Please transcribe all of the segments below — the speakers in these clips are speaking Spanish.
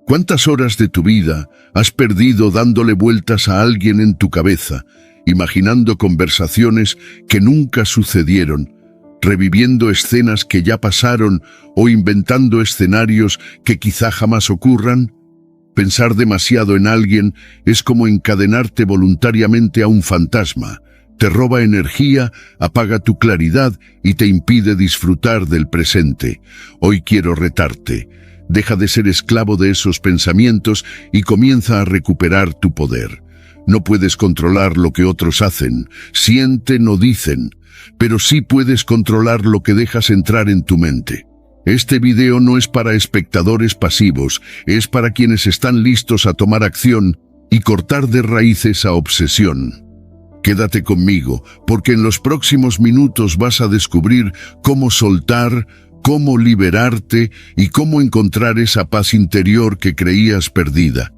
¿Cuántas horas de tu vida has perdido dándole vueltas a alguien en tu cabeza, imaginando conversaciones que nunca sucedieron, reviviendo escenas que ya pasaron o inventando escenarios que quizá jamás ocurran? Pensar demasiado en alguien es como encadenarte voluntariamente a un fantasma. Te roba energía, apaga tu claridad y te impide disfrutar del presente. Hoy quiero retarte. Deja de ser esclavo de esos pensamientos y comienza a recuperar tu poder. No puedes controlar lo que otros hacen, sienten o dicen, pero sí puedes controlar lo que dejas entrar en tu mente. Este video no es para espectadores pasivos, es para quienes están listos a tomar acción y cortar de raíz esa obsesión. Quédate conmigo, porque en los próximos minutos vas a descubrir cómo soltar, cómo liberarte y cómo encontrar esa paz interior que creías perdida.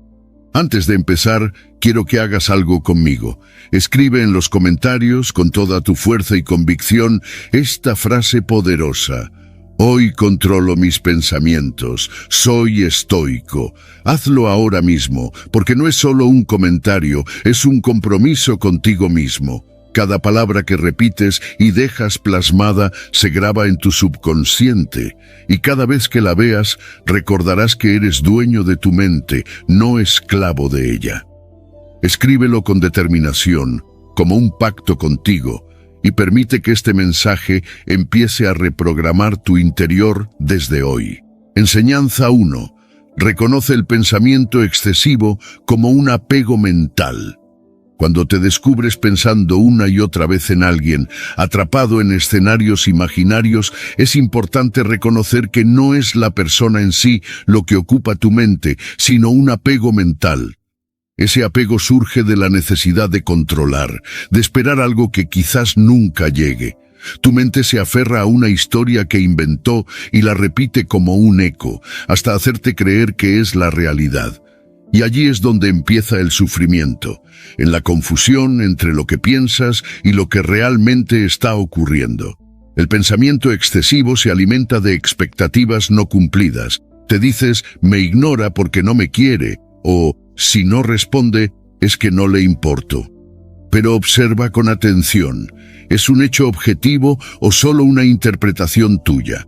Antes de empezar, quiero que hagas algo conmigo. Escribe en los comentarios, con toda tu fuerza y convicción, esta frase poderosa. Hoy controlo mis pensamientos, soy estoico. Hazlo ahora mismo, porque no es solo un comentario, es un compromiso contigo mismo. Cada palabra que repites y dejas plasmada se graba en tu subconsciente, y cada vez que la veas, recordarás que eres dueño de tu mente, no esclavo de ella. Escríbelo con determinación, como un pacto contigo, y permite que este mensaje empiece a reprogramar tu interior desde hoy. Enseñanza 1. Reconoce el pensamiento excesivo como un apego mental. Cuando te descubres pensando una y otra vez en alguien, atrapado en escenarios imaginarios, es importante reconocer que no es la persona en sí lo que ocupa tu mente, sino un apego mental. Ese apego surge de la necesidad de controlar, de esperar algo que quizás nunca llegue. Tu mente se aferra a una historia que inventó y la repite como un eco, hasta hacerte creer que es la realidad. Y allí es donde empieza el sufrimiento, en la confusión entre lo que piensas y lo que realmente está ocurriendo. El pensamiento excesivo se alimenta de expectativas no cumplidas. Te dices, me ignora porque no me quiere, o si no responde, es que no le importo. Pero observa con atención, ¿es un hecho objetivo o solo una interpretación tuya?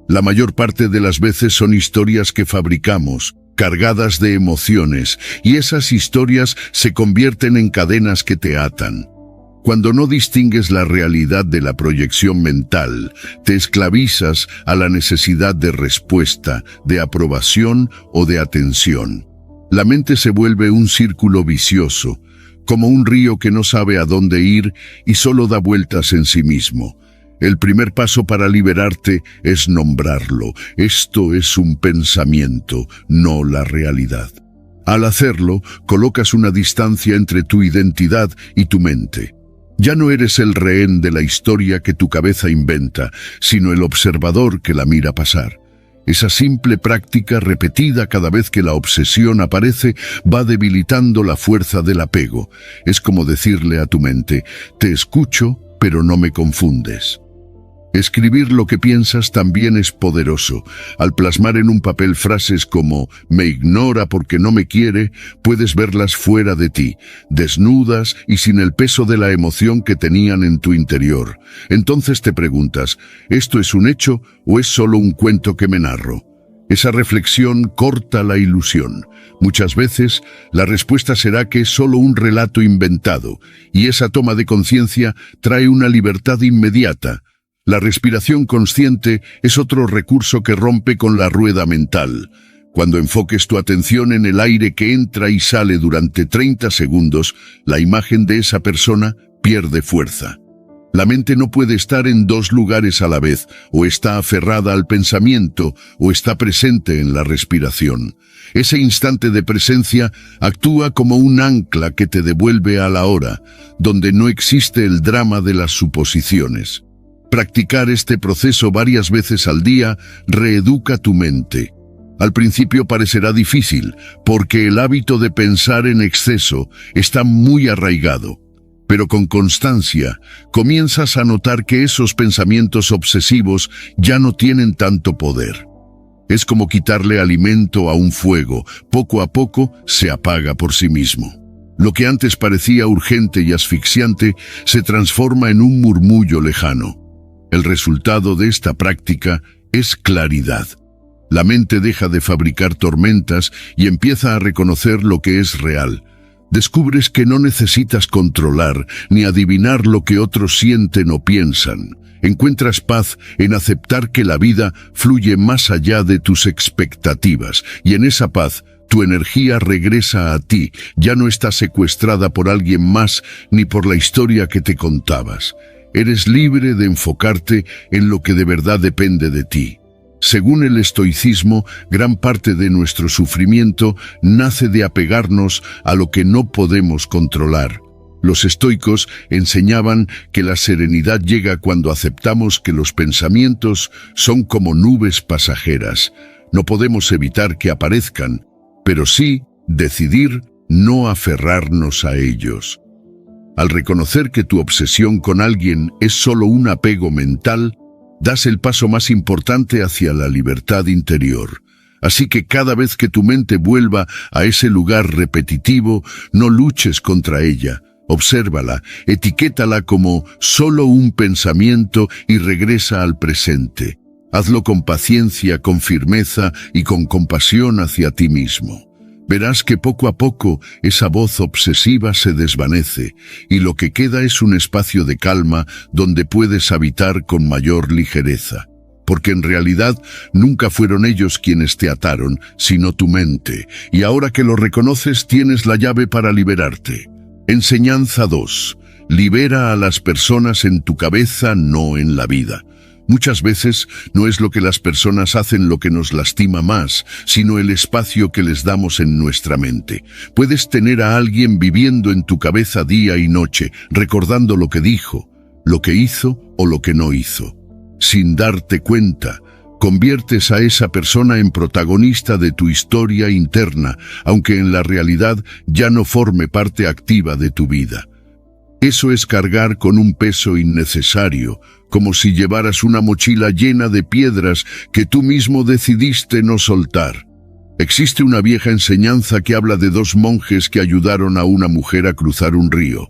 La mayor parte de las veces son historias que fabricamos, cargadas de emociones, y esas historias se convierten en cadenas que te atan. Cuando no distingues la realidad de la proyección mental, te esclavizas a la necesidad de respuesta, de aprobación o de atención. La mente se vuelve un círculo vicioso, como un río que no sabe a dónde ir y solo da vueltas en sí mismo. El primer paso para liberarte es nombrarlo. Esto es un pensamiento, no la realidad. Al hacerlo, colocas una distancia entre tu identidad y tu mente. Ya no eres el rehén de la historia que tu cabeza inventa, sino el observador que la mira pasar. Esa simple práctica repetida cada vez que la obsesión aparece va debilitando la fuerza del apego. Es como decirle a tu mente, te escucho, pero no me confundes. Escribir lo que piensas también es poderoso. Al plasmar en un papel frases como «me ignora porque no me quiere», puedes verlas fuera de ti, desnudas y sin el peso de la emoción que tenían en tu interior. Entonces te preguntas, ¿esto es un hecho o es solo un cuento que me narro? Esa reflexión corta la ilusión. Muchas veces, la respuesta será que es solo un relato inventado, y esa toma de conciencia trae una libertad inmediata. La respiración consciente es otro recurso que rompe con la rueda mental. Cuando enfoques tu atención en el aire que entra y sale durante 30 segundos, la imagen de esa persona pierde fuerza. La mente no puede estar en dos lugares a la vez, o está aferrada al pensamiento, o está presente en la respiración. Ese instante de presencia actúa como un ancla que te devuelve a la hora, donde no existe el drama de las suposiciones. Practicar este proceso varias veces al día reeduca tu mente. Al principio parecerá difícil, porque el hábito de pensar en exceso está muy arraigado. Pero con constancia, comienzas a notar que esos pensamientos obsesivos ya no tienen tanto poder. Es como quitarle alimento a un fuego. Poco a poco se apaga por sí mismo. Lo que antes parecía urgente y asfixiante se transforma en un murmullo lejano. El resultado de esta práctica es claridad. La mente deja de fabricar tormentas y empieza a reconocer lo que es real. Descubres que no necesitas controlar ni adivinar lo que otros sienten o piensan. Encuentras paz en aceptar que la vida fluye más allá de tus expectativas, y en esa paz tu energía regresa a ti, ya no está secuestrada por alguien más ni por la historia que te contabas. Eres libre de enfocarte en lo que de verdad depende de ti. Según el estoicismo, gran parte de nuestro sufrimiento nace de apegarnos a lo que no podemos controlar. Los estoicos enseñaban que la serenidad llega cuando aceptamos que los pensamientos son como nubes pasajeras. No podemos evitar que aparezcan, pero sí decidir no aferrarnos a ellos. Al reconocer que tu obsesión con alguien es solo un apego mental, das el paso más importante hacia la libertad interior. Así que cada vez que tu mente vuelva a ese lugar repetitivo, no luches contra ella. Obsérvala, etiquétala como solo un pensamiento y regresa al presente. Hazlo con paciencia, con firmeza y con compasión hacia ti mismo. Verás que poco a poco esa voz obsesiva se desvanece y lo que queda es un espacio de calma donde puedes habitar con mayor ligereza. Porque en realidad nunca fueron ellos quienes te ataron, sino tu mente, y ahora que lo reconoces tienes la llave para liberarte. Enseñanza 2. Libera a las personas en tu cabeza, no en la vida. Muchas veces no es lo que las personas hacen lo que nos lastima más, sino el espacio que les damos en nuestra mente. Puedes tener a alguien viviendo en tu cabeza día y noche, recordando lo que dijo, lo que hizo o lo que no hizo. Sin darte cuenta, conviertes a esa persona en protagonista de tu historia interna, aunque en la realidad ya no forme parte activa de tu vida. Eso es cargar con un peso innecesario, como si llevaras una mochila llena de piedras que tú mismo decidiste no soltar. Existe una vieja enseñanza que habla de dos monjes que ayudaron a una mujer a cruzar un río.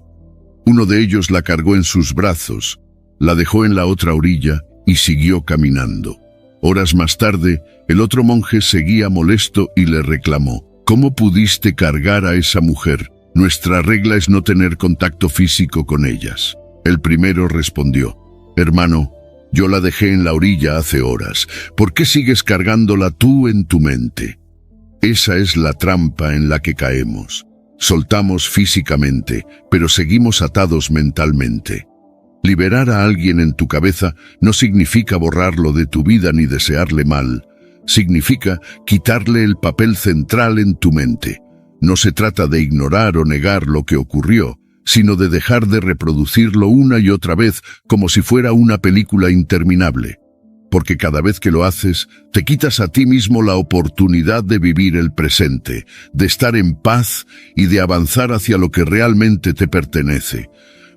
Uno de ellos la cargó en sus brazos, la dejó en la otra orilla y siguió caminando. Horas más tarde, el otro monje seguía molesto y le reclamó: ¿Cómo pudiste cargar a esa mujer? Nuestra regla es no tener contacto físico con ellas. El primero respondió: Hermano, yo la dejé en la orilla hace horas. ¿Por qué sigues cargándola tú en tu mente? Esa es la trampa en la que caemos. Soltamos físicamente, pero seguimos atados mentalmente. Liberar a alguien en tu cabeza no significa borrarlo de tu vida ni desearle mal. Significa quitarle el papel central en tu mente. No se trata de ignorar o negar lo que ocurrió, sino de dejar de reproducirlo una y otra vez como si fuera una película interminable. Porque cada vez que lo haces, te quitas a ti mismo la oportunidad de vivir el presente, de estar en paz y de avanzar hacia lo que realmente te pertenece.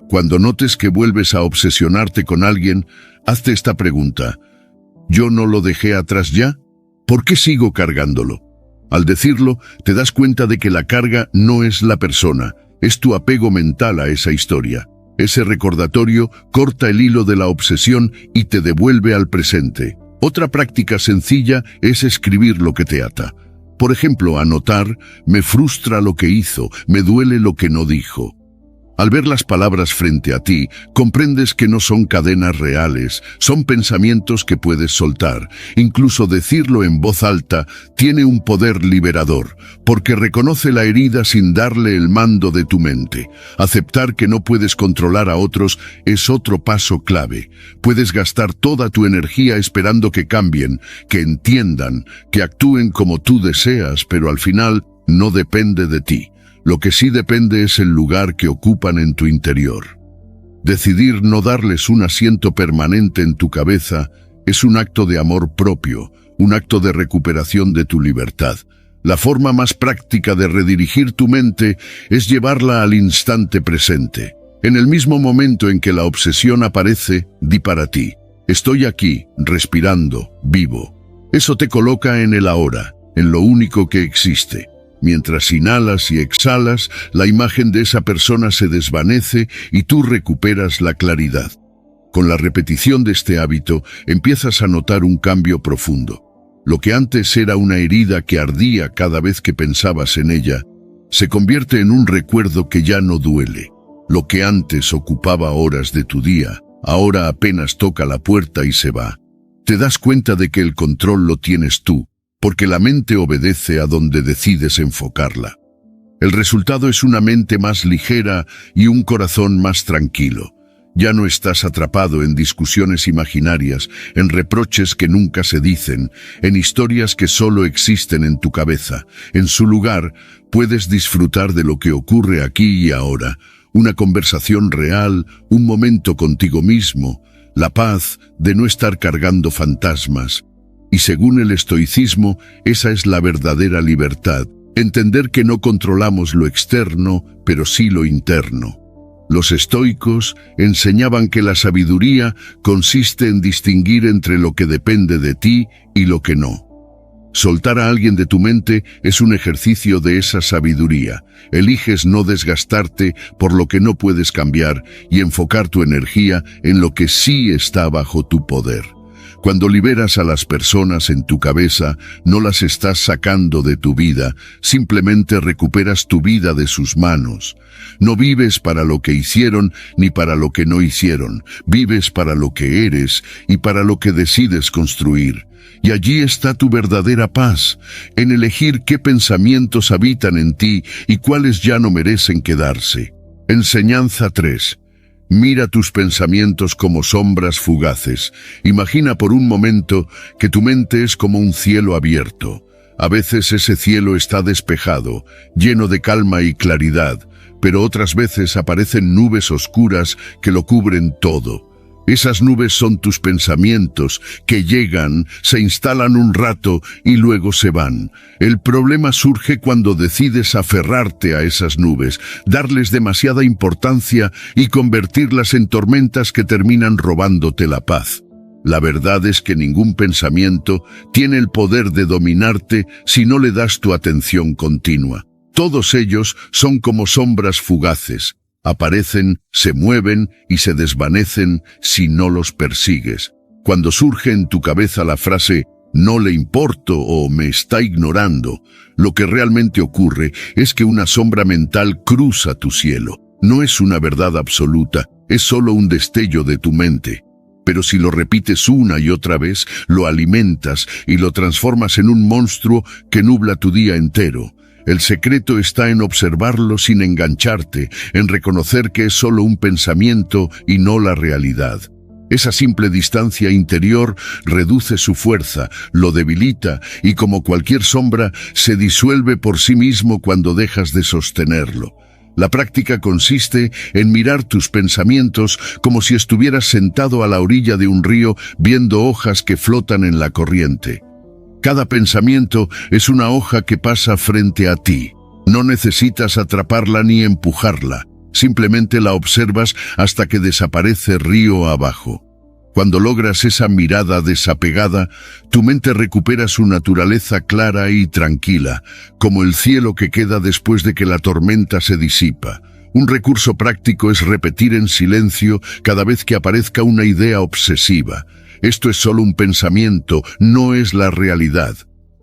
Cuando notes que vuelves a obsesionarte con alguien, hazte esta pregunta: ¿yo no lo dejé atrás ya? ¿Por qué sigo cargándolo? Al decirlo, te das cuenta de que la carga no es la persona, es tu apego mental a esa historia. Ese recordatorio corta el hilo de la obsesión y te devuelve al presente. Otra práctica sencilla es escribir lo que te ata. Por ejemplo, anotar: me frustra lo que hizo, me duele lo que no dijo. Al ver las palabras frente a ti, comprendes que no son cadenas reales, son pensamientos que puedes soltar. Incluso decirlo en voz alta tiene un poder liberador, porque reconoce la herida sin darle el mando de tu mente. Aceptar que no puedes controlar a otros es otro paso clave. Puedes gastar toda tu energía esperando que cambien, que entiendan, que actúen como tú deseas, pero al final no depende de ti. Lo que sí depende es el lugar que ocupan en tu interior. Decidir no darles un asiento permanente en tu cabeza es un acto de amor propio, un acto de recuperación de tu libertad. La forma más práctica de redirigir tu mente es llevarla al instante presente. En el mismo momento en que la obsesión aparece, di para ti: estoy aquí, respirando, vivo. Eso te coloca en el ahora, en lo único que existe. Mientras inhalas y exhalas, la imagen de esa persona se desvanece y tú recuperas la claridad. Con la repetición de este hábito, empiezas a notar un cambio profundo. Lo que antes era una herida que ardía cada vez que pensabas en ella, se convierte en un recuerdo que ya no duele. Lo que antes ocupaba horas de tu día, ahora apenas toca la puerta y se va. Te das cuenta de que el control lo tienes tú, porque la mente obedece a donde decides enfocarla. El resultado es una mente más ligera y un corazón más tranquilo. Ya no estás atrapado en discusiones imaginarias, en reproches que nunca se dicen, en historias que solo existen en tu cabeza. En su lugar, puedes disfrutar de lo que ocurre aquí y ahora, una conversación real, un momento contigo mismo, la paz de no estar cargando fantasmas. Y según el estoicismo, esa es la verdadera libertad, entender que no controlamos lo externo, pero sí lo interno. Los estoicos enseñaban que la sabiduría consiste en distinguir entre lo que depende de ti y lo que no. Soltar a alguien de tu mente es un ejercicio de esa sabiduría. Eliges no desgastarte por lo que no puedes cambiar y enfocar tu energía en lo que sí está bajo tu poder. Cuando liberas a las personas en tu cabeza, no las estás sacando de tu vida, simplemente recuperas tu vida de sus manos. No vives para lo que hicieron ni para lo que no hicieron, vives para lo que eres y para lo que decides construir. Y allí está tu verdadera paz, en elegir qué pensamientos habitan en ti y cuáles ya no merecen quedarse. Enseñanza 3. Mira tus pensamientos como sombras fugaces. Imagina por un momento que tu mente es como un cielo abierto. A veces ese cielo está despejado, lleno de calma y claridad, pero otras veces aparecen nubes oscuras que lo cubren todo. Esas nubes son tus pensamientos, que llegan, se instalan un rato y luego se van. El problema surge cuando decides aferrarte a esas nubes, darles demasiada importancia y convertirlas en tormentas que terminan robándote la paz. La verdad es que ningún pensamiento tiene el poder de dominarte si no le das tu atención continua. Todos ellos son como sombras fugaces. Aparecen, se mueven y se desvanecen si no los persigues. Cuando surge en tu cabeza la frase «no le importo» o «me está ignorando», lo que realmente ocurre es que una sombra mental cruza tu cielo. No es una verdad absoluta, es solo un destello de tu mente. Pero si lo repites una y otra vez, lo alimentas y lo transformas en un monstruo que nubla tu día entero. El secreto está en observarlo sin engancharte, en reconocer que es solo un pensamiento y no la realidad. Esa simple distancia interior reduce su fuerza, lo debilita y como cualquier sombra se disuelve por sí mismo cuando dejas de sostenerlo. La práctica consiste en mirar tus pensamientos como si estuvieras sentado a la orilla de un río viendo hojas que flotan en la corriente. Cada pensamiento es una hoja que pasa frente a ti. No necesitas atraparla ni empujarla. Simplemente la observas hasta que desaparece río abajo. Cuando logras esa mirada desapegada, tu mente recupera su naturaleza clara y tranquila, como el cielo que queda después de que la tormenta se disipa. Un recurso práctico es repetir en silencio cada vez que aparezca una idea obsesiva. Esto es solo un pensamiento, no es la realidad.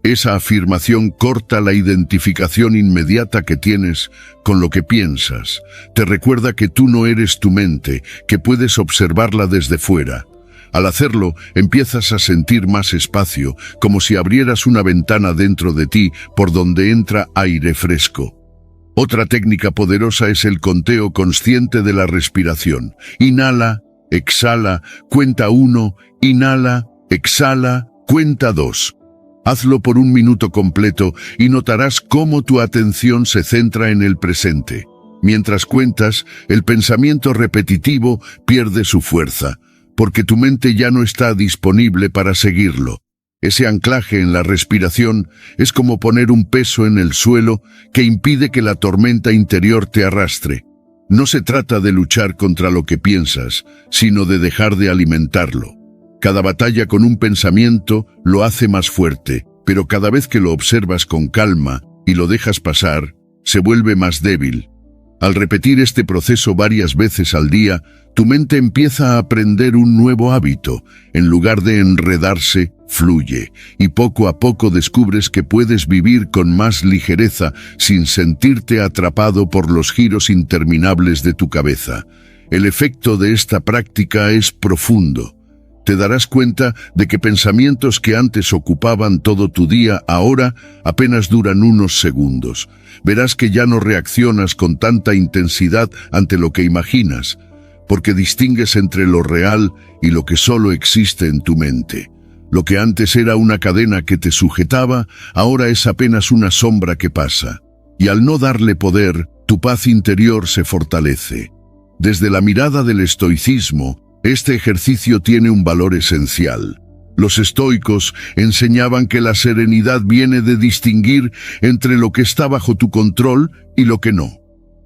Esa afirmación corta la identificación inmediata que tienes con lo que piensas. Te recuerda que tú no eres tu mente, que puedes observarla desde fuera. Al hacerlo, empiezas a sentir más espacio, como si abrieras una ventana dentro de ti por donde entra aire fresco. Otra técnica poderosa es el conteo consciente de la respiración. Inhala, exhala, cuenta 1, inhala, exhala, cuenta 2. Hazlo por 1 minuto completo y notarás cómo tu atención se centra en el presente. Mientras cuentas, el pensamiento repetitivo pierde su fuerza, porque tu mente ya no está disponible para seguirlo. Ese anclaje en la respiración es como poner un peso en el suelo que impide que la tormenta interior te arrastre. No se trata de luchar contra lo que piensas, sino de dejar de alimentarlo. Cada batalla con un pensamiento lo hace más fuerte, pero cada vez que lo observas con calma y lo dejas pasar, se vuelve más débil. Al repetir este proceso varias veces al día, tu mente empieza a aprender un nuevo hábito. En lugar de enredarse, fluye, y poco a poco descubres que puedes vivir con más ligereza sin sentirte atrapado por los giros interminables de tu cabeza. El efecto de esta práctica es profundo. Te darás cuenta de que pensamientos que antes ocupaban todo tu día ahora apenas duran unos segundos. Verás que ya no reaccionas con tanta intensidad ante lo que imaginas, porque distingues entre lo real y lo que solo existe en tu mente. Lo que antes era una cadena que te sujetaba, ahora es apenas una sombra que pasa. Y al no darle poder, tu paz interior se fortalece. Desde la mirada del estoicismo, este ejercicio tiene un valor esencial. Los estoicos enseñaban que la serenidad viene de distinguir entre lo que está bajo tu control y lo que no.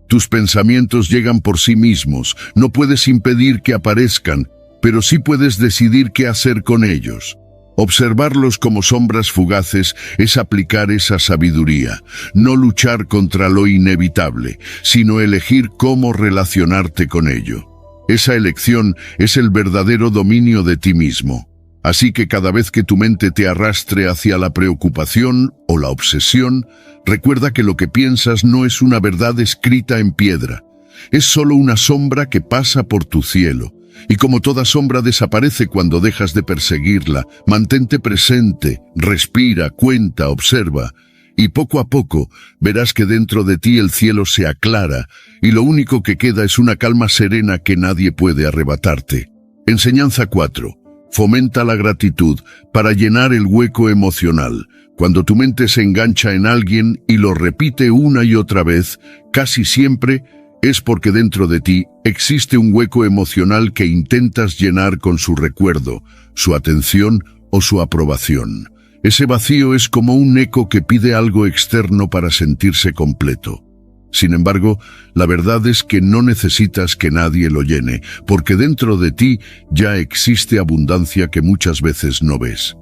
Tus pensamientos llegan por sí mismos, no puedes impedir que aparezcan, pero sí puedes decidir qué hacer con ellos. Observarlos como sombras fugaces es aplicar esa sabiduría, no luchar contra lo inevitable, sino elegir cómo relacionarte con ello. Esa elección es el verdadero dominio de ti mismo. Así que cada vez que tu mente te arrastre hacia la preocupación o la obsesión, recuerda que lo que piensas no es una verdad escrita en piedra. Es solo una sombra que pasa por tu cielo. Y como toda sombra desaparece cuando dejas de perseguirla, mantente presente, respira, cuenta, observa. Y poco a poco verás que dentro de ti el cielo se aclara y lo único que queda es una calma serena que nadie puede arrebatarte. Enseñanza 4. Fomenta la gratitud para llenar el hueco emocional. Cuando tu mente se engancha en alguien y lo repite una y otra vez, casi siempre es porque dentro de ti existe un hueco emocional que intentas llenar con su recuerdo, su atención o su aprobación. Ese vacío es como un eco que pide algo externo para sentirse completo. Sin embargo, la verdad es que no necesitas que nadie lo llene, porque dentro de ti ya existe abundancia que muchas veces no ves.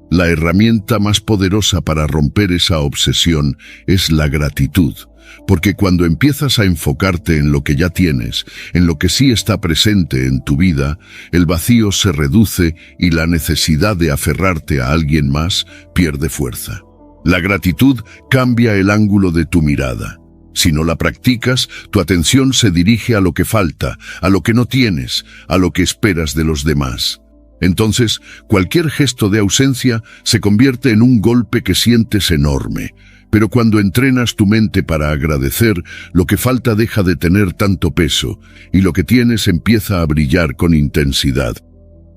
La herramienta más poderosa para romper esa obsesión es la gratitud, porque cuando empiezas a enfocarte en lo que ya tienes, en lo que sí está presente en tu vida, el vacío se reduce y la necesidad de aferrarte a alguien más pierde fuerza. La gratitud cambia el ángulo de tu mirada. Si no la practicas, tu atención se dirige a lo que falta, a lo que no tienes, a lo que esperas de los demás. Entonces, cualquier gesto de ausencia se convierte en un golpe que sientes enorme. Pero cuando entrenas tu mente para agradecer, lo que falta deja de tener tanto peso y lo que tienes empieza a brillar con intensidad.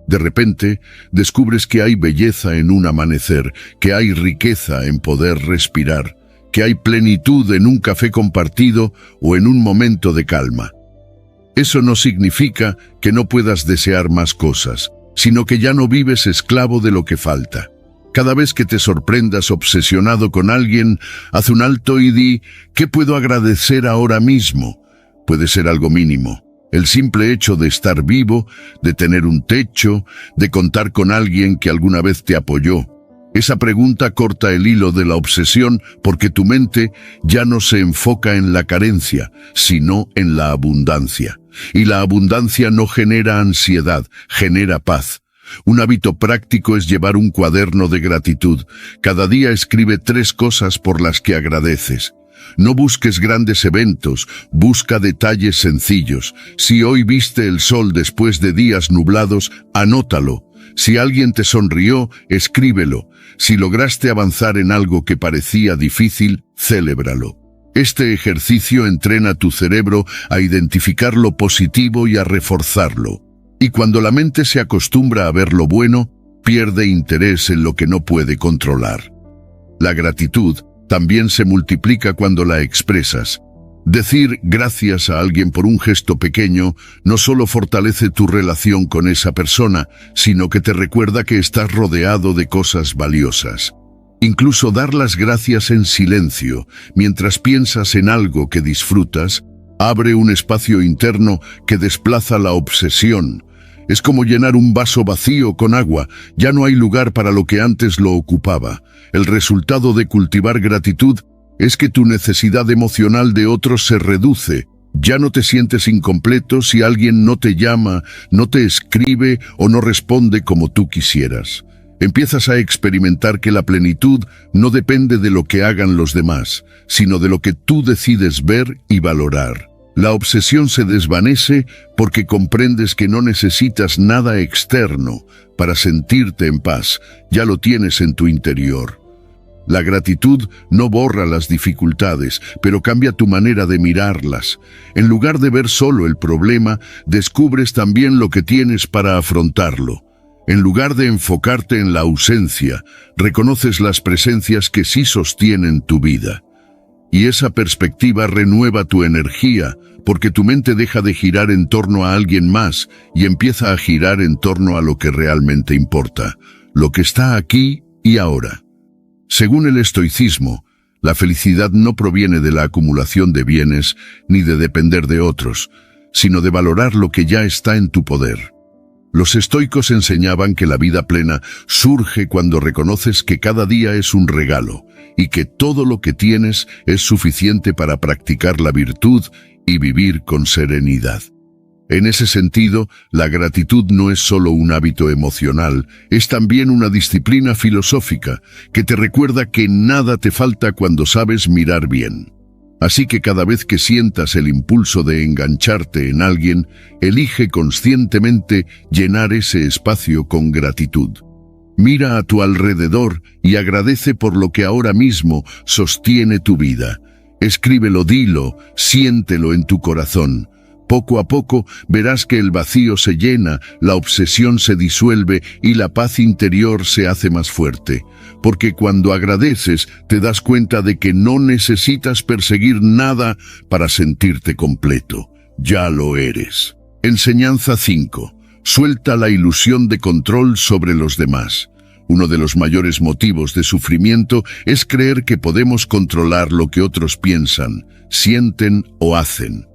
De repente, descubres que hay belleza en un amanecer, que hay riqueza en poder respirar, que hay plenitud en un café compartido o en un momento de calma. Eso no significa que no puedas desear más cosas, sino que ya no vives esclavo de lo que falta. Cada vez que te sorprendas obsesionado con alguien, haz un alto y di, ¿qué puedo agradecer ahora mismo? Puede ser algo mínimo. El simple hecho de estar vivo, de tener un techo, de contar con alguien que alguna vez te apoyó. Esa pregunta corta el hilo de la obsesión porque tu mente ya no se enfoca en la carencia, sino en la abundancia. Y la abundancia no genera ansiedad, genera paz. Un hábito práctico es llevar un cuaderno de gratitud. Cada día escribe 3 cosas por las que agradeces. No busques grandes eventos, busca detalles sencillos. Si hoy viste el sol después de días nublados, anótalo. Si alguien te sonrió, escríbelo. Si lograste avanzar en algo que parecía difícil, celébralo. Este ejercicio entrena tu cerebro a identificar lo positivo y a reforzarlo. Y cuando la mente se acostumbra a ver lo bueno, pierde interés en lo que no puede controlar. La gratitud también se multiplica cuando la expresas. Decir gracias a alguien por un gesto pequeño no solo fortalece tu relación con esa persona, sino que te recuerda que estás rodeado de cosas valiosas. Incluso dar las gracias en silencio, mientras piensas en algo que disfrutas, abre un espacio interno que desplaza la obsesión. Es como llenar un vaso vacío con agua, ya no hay lugar para lo que antes lo ocupaba. El resultado de cultivar gratitud es que tu necesidad emocional de otros se reduce. Ya no te sientes incompleto si alguien no te llama, no te escribe o no responde como tú quisieras. Empiezas a experimentar que la plenitud no depende de lo que hagan los demás, sino de lo que tú decides ver y valorar. La obsesión se desvanece porque comprendes que no necesitas nada externo para sentirte en paz, ya lo tienes en tu interior. La gratitud no borra las dificultades, pero cambia tu manera de mirarlas. En lugar de ver solo el problema, descubres también lo que tienes para afrontarlo. En lugar de enfocarte en la ausencia, reconoces las presencias que sí sostienen tu vida. Y esa perspectiva renueva tu energía, porque tu mente deja de girar en torno a alguien más y empieza a girar en torno a lo que realmente importa, lo que está aquí y ahora. Según el estoicismo, la felicidad no proviene de la acumulación de bienes ni de depender de otros, sino de valorar lo que ya está en tu poder. Los estoicos enseñaban que la vida plena surge cuando reconoces que cada día es un regalo y que todo lo que tienes es suficiente para practicar la virtud y vivir con serenidad. En ese sentido, la gratitud no es solo un hábito emocional, es también una disciplina filosófica que te recuerda que nada te falta cuando sabes mirar bien. Así que cada vez que sientas el impulso de engancharte en alguien, elige conscientemente llenar ese espacio con gratitud. Mira a tu alrededor y agradece por lo que ahora mismo sostiene tu vida. Escríbelo, dilo, siéntelo en tu corazón. Poco a poco verás que el vacío se llena, la obsesión se disuelve y la paz interior se hace más fuerte. Porque cuando agradeces te das cuenta de que no necesitas perseguir nada para sentirte completo. Ya lo eres. Enseñanza 5. Suelta la ilusión de control sobre los demás. Uno de los mayores motivos de sufrimiento es creer que podemos controlar lo que otros piensan, sienten o hacen.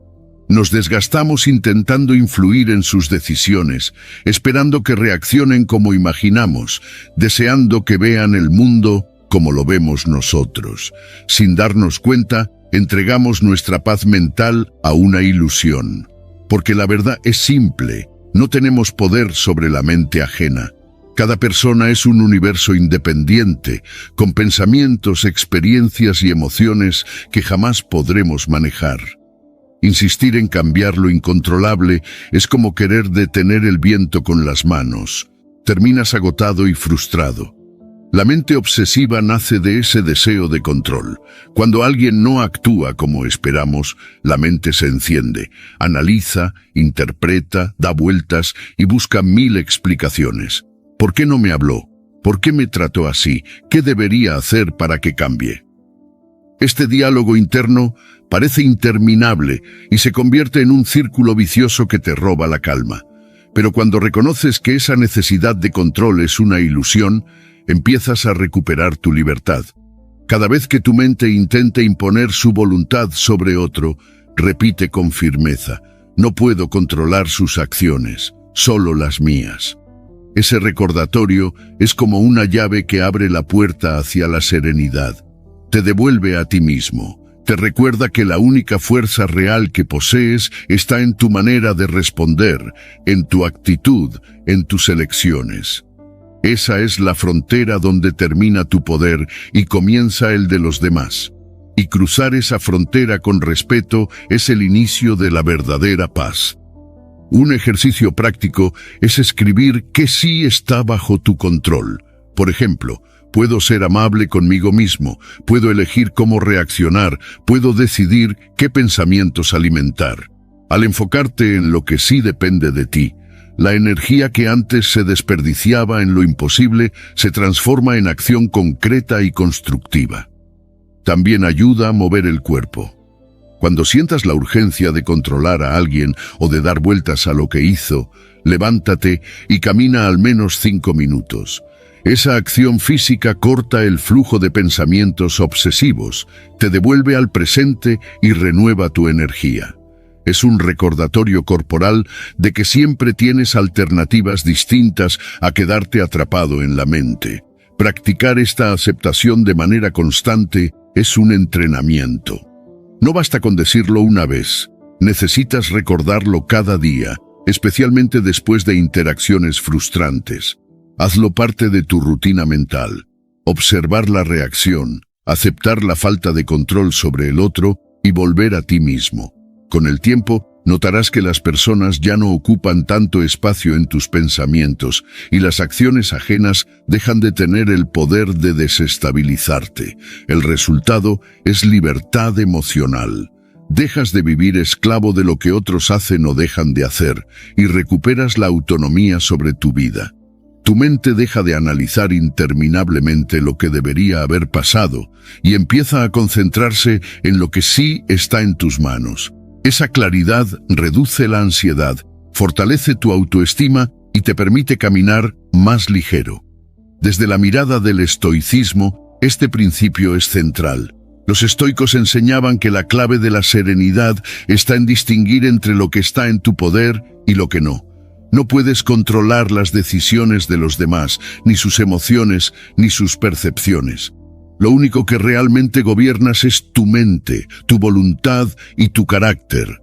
Nos desgastamos intentando influir en sus decisiones, esperando que reaccionen como imaginamos, deseando que vean el mundo como lo vemos nosotros. Sin darnos cuenta, entregamos nuestra paz mental a una ilusión. Porque la verdad es simple, no tenemos poder sobre la mente ajena. Cada persona es un universo independiente, con pensamientos, experiencias y emociones que jamás podremos manejar. Insistir en cambiar lo incontrolable es como querer detener el viento con las manos. Terminas agotado y frustrado. La mente obsesiva nace de ese deseo de control. Cuando alguien no actúa como esperamos, la mente se enciende, analiza, interpreta, da vueltas y busca 1000 explicaciones. ¿Por qué no me habló? ¿Por qué me trató así? ¿Qué debería hacer para que cambie? Este diálogo interno parece interminable y se convierte en un círculo vicioso que te roba la calma. Pero cuando reconoces que esa necesidad de control es una ilusión, empiezas a recuperar tu libertad. Cada vez que tu mente intente imponer su voluntad sobre otro, repite con firmeza: no puedo controlar sus acciones, solo las mías. Ese recordatorio es como una llave que abre la puerta hacia la serenidad. Te devuelve a ti mismo. Te recuerda que la única fuerza real que posees está en tu manera de responder, en tu actitud, en tus elecciones. Esa es la frontera donde termina tu poder y comienza el de los demás. Y cruzar esa frontera con respeto es el inicio de la verdadera paz. Un ejercicio práctico es escribir qué sí está bajo tu control. Por ejemplo, puedo ser amable conmigo mismo, puedo elegir cómo reaccionar, puedo decidir qué pensamientos alimentar. Al enfocarte en lo que sí depende de ti, la energía que antes se desperdiciaba en lo imposible se transforma en acción concreta y constructiva. También ayuda a mover el cuerpo. Cuando sientas la urgencia de controlar a alguien o de dar vueltas a lo que hizo, levántate y camina al menos 5 minutos. Esa acción física corta el flujo de pensamientos obsesivos, te devuelve al presente y renueva tu energía. Es un recordatorio corporal de que siempre tienes alternativas distintas a quedarte atrapado en la mente. Practicar esta aceptación de manera constante es un entrenamiento. No basta con decirlo una vez, necesitas recordarlo cada día, especialmente después de interacciones frustrantes. Hazlo parte de tu rutina mental. Observar la reacción, aceptar la falta de control sobre el otro y volver a ti mismo. Con el tiempo, notarás que las personas ya no ocupan tanto espacio en tus pensamientos y las acciones ajenas dejan de tener el poder de desestabilizarte. El resultado es libertad emocional. Dejas de vivir esclavo de lo que otros hacen o dejan de hacer y recuperas la autonomía sobre tu vida. Tu mente deja de analizar interminablemente lo que debería haber pasado y empieza a concentrarse en lo que sí está en tus manos. Esa claridad reduce la ansiedad, fortalece tu autoestima y te permite caminar más ligero. Desde la mirada del estoicismo, este principio es central. Los estoicos enseñaban que la clave de la serenidad está en distinguir entre lo que está en tu poder y lo que no. No puedes controlar las decisiones de los demás, ni sus emociones, ni sus percepciones. Lo único que realmente gobiernas es tu mente, tu voluntad y tu carácter.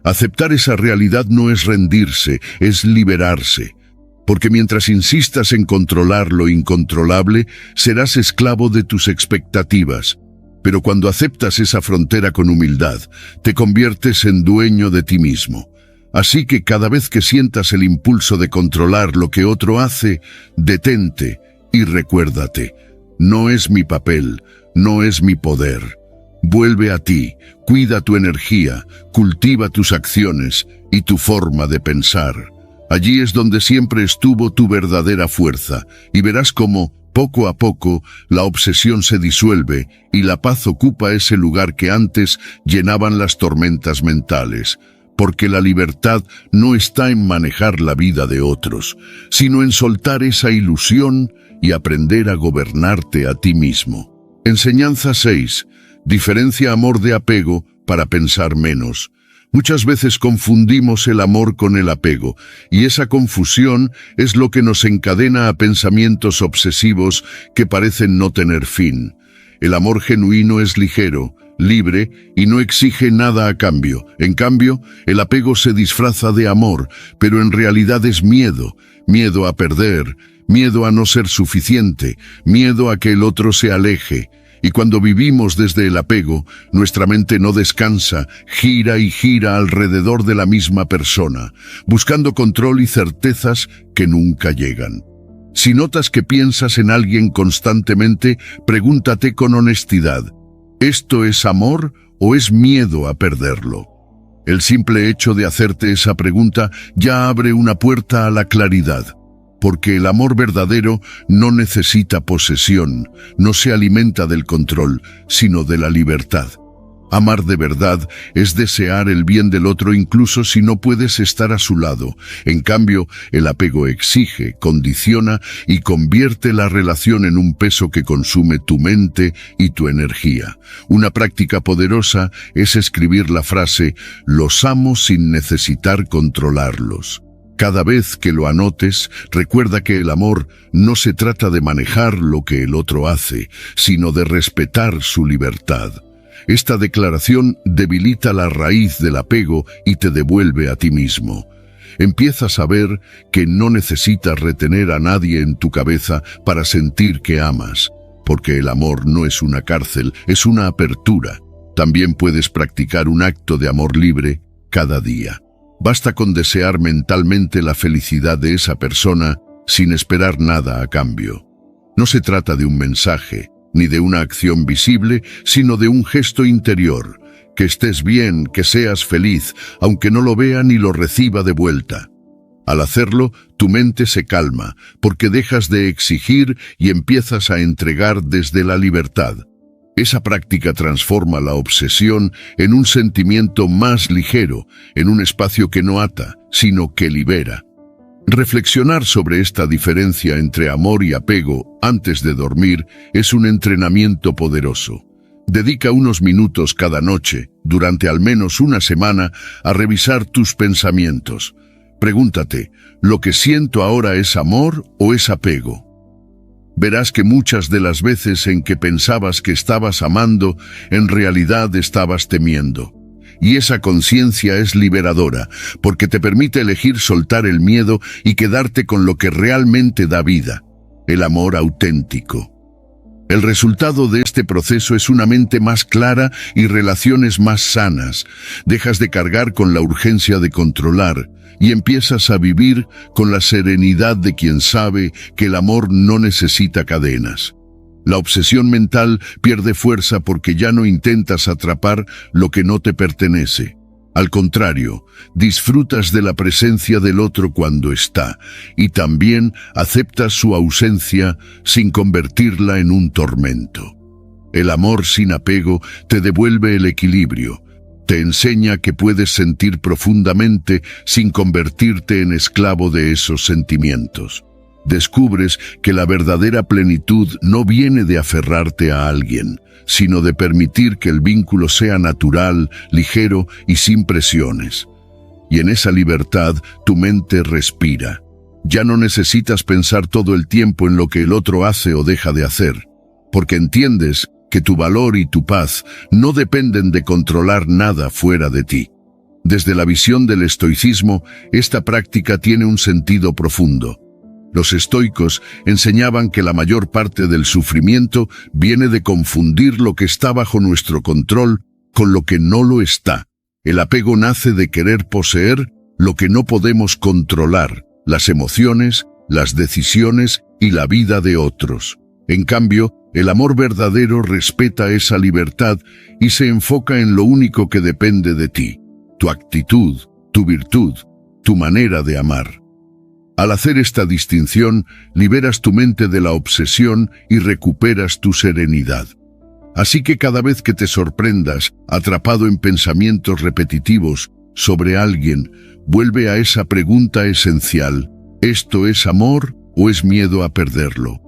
Aceptar esa realidad no es rendirse, es liberarse. Porque mientras insistas en controlar lo incontrolable, serás esclavo de tus expectativas. Pero cuando aceptas esa frontera con humildad, te conviertes en dueño de ti mismo. Así que cada vez que sientas el impulso de controlar lo que otro hace, detente y recuérdate. No es mi papel, no es mi poder. Vuelve a ti, cuida tu energía, cultiva tus acciones y tu forma de pensar. Allí es donde siempre estuvo tu verdadera fuerza, y verás cómo, poco a poco, la obsesión se disuelve y la paz ocupa ese lugar que antes llenaban las tormentas mentales. Porque la libertad no está en manejar la vida de otros, sino en soltar esa ilusión y aprender a gobernarte a ti mismo. Enseñanza 6. Diferencia amor de apego para pensar menos. Muchas veces confundimos el amor con el apego, y esa confusión es lo que nos encadena a pensamientos obsesivos que parecen no tener fin. El amor genuino es ligero, libre y no exige nada a cambio. En cambio, el apego se disfraza de amor, pero en realidad es miedo. Miedo a perder, miedo a no ser suficiente, miedo a que el otro se aleje. Y cuando vivimos desde el apego, nuestra mente no descansa, gira y gira alrededor de la misma persona, buscando control y certezas que nunca llegan. Si notas que piensas en alguien constantemente, pregúntate con honestidad, ¿esto es amor o es miedo a perderlo? El simple hecho de hacerte esa pregunta ya abre una puerta a la claridad, porque el amor verdadero no necesita posesión, no se alimenta del control, sino de la libertad. Amar de verdad es desear el bien del otro incluso si no puedes estar a su lado. En cambio, el apego exige, condiciona y convierte la relación en un peso que consume tu mente y tu energía. Una práctica poderosa es escribir la frase «los amo sin necesitar controlarlos». Cada vez que lo anotes, recuerda que el amor no se trata de manejar lo que el otro hace, sino de respetar su libertad. Esta declaración debilita la raíz del apego y te devuelve a ti mismo. Empiezas a ver que no necesitas retener a nadie en tu cabeza para sentir que amas, porque el amor no es una cárcel, es una apertura. También puedes practicar un acto de amor libre cada día. Basta con desear mentalmente la felicidad de esa persona sin esperar nada a cambio. No se trata de un mensaje, ni de una acción visible, sino de un gesto interior. Que estés bien, que seas feliz, aunque no lo vea ni lo reciba de vuelta. Al hacerlo, tu mente se calma, porque dejas de exigir y empiezas a entregar desde la libertad. Esa práctica transforma la obsesión en un sentimiento más ligero, en un espacio que no ata, sino que libera. Reflexionar sobre esta diferencia entre amor y apego antes de dormir es un entrenamiento poderoso. Dedica unos minutos cada noche, durante al menos una semana, a revisar tus pensamientos. Pregúntate, ¿lo que siento ahora es amor o es apego? Verás que muchas de las veces en que pensabas que estabas amando, en realidad estabas temiendo. Y esa conciencia es liberadora, porque te permite elegir soltar el miedo y quedarte con lo que realmente da vida, el amor auténtico. El resultado de este proceso es una mente más clara y relaciones más sanas. Dejas de cargar con la urgencia de controlar y empiezas a vivir con la serenidad de quien sabe que el amor no necesita cadenas. La obsesión mental pierde fuerza porque ya no intentas atrapar lo que no te pertenece. Al contrario, disfrutas de la presencia del otro cuando está, y también aceptas su ausencia sin convertirla en un tormento. El amor sin apego te devuelve el equilibrio, te enseña que puedes sentir profundamente sin convertirte en esclavo de esos sentimientos. Descubres que la verdadera plenitud no viene de aferrarte a alguien, sino de permitir que el vínculo sea natural, ligero y sin presiones. Y en esa libertad tu mente respira. Ya no necesitas pensar todo el tiempo en lo que el otro hace o deja de hacer, porque entiendes que tu valor y tu paz no dependen de controlar nada fuera de ti. Desde la visión del estoicismo, esta práctica tiene un sentido profundo. Los estoicos enseñaban que la mayor parte del sufrimiento viene de confundir lo que está bajo nuestro control con lo que no lo está. El apego nace de querer poseer lo que no podemos controlar, las emociones, las decisiones y la vida de otros. En cambio, el amor verdadero respeta esa libertad y se enfoca en lo único que depende de ti, tu actitud, tu virtud, tu manera de amar. Al hacer esta distinción, liberas tu mente de la obsesión y recuperas tu serenidad. Así que cada vez que te sorprendas, atrapado en pensamientos repetitivos sobre alguien, vuelve a esa pregunta esencial: ¿esto es amor o es miedo a perderlo?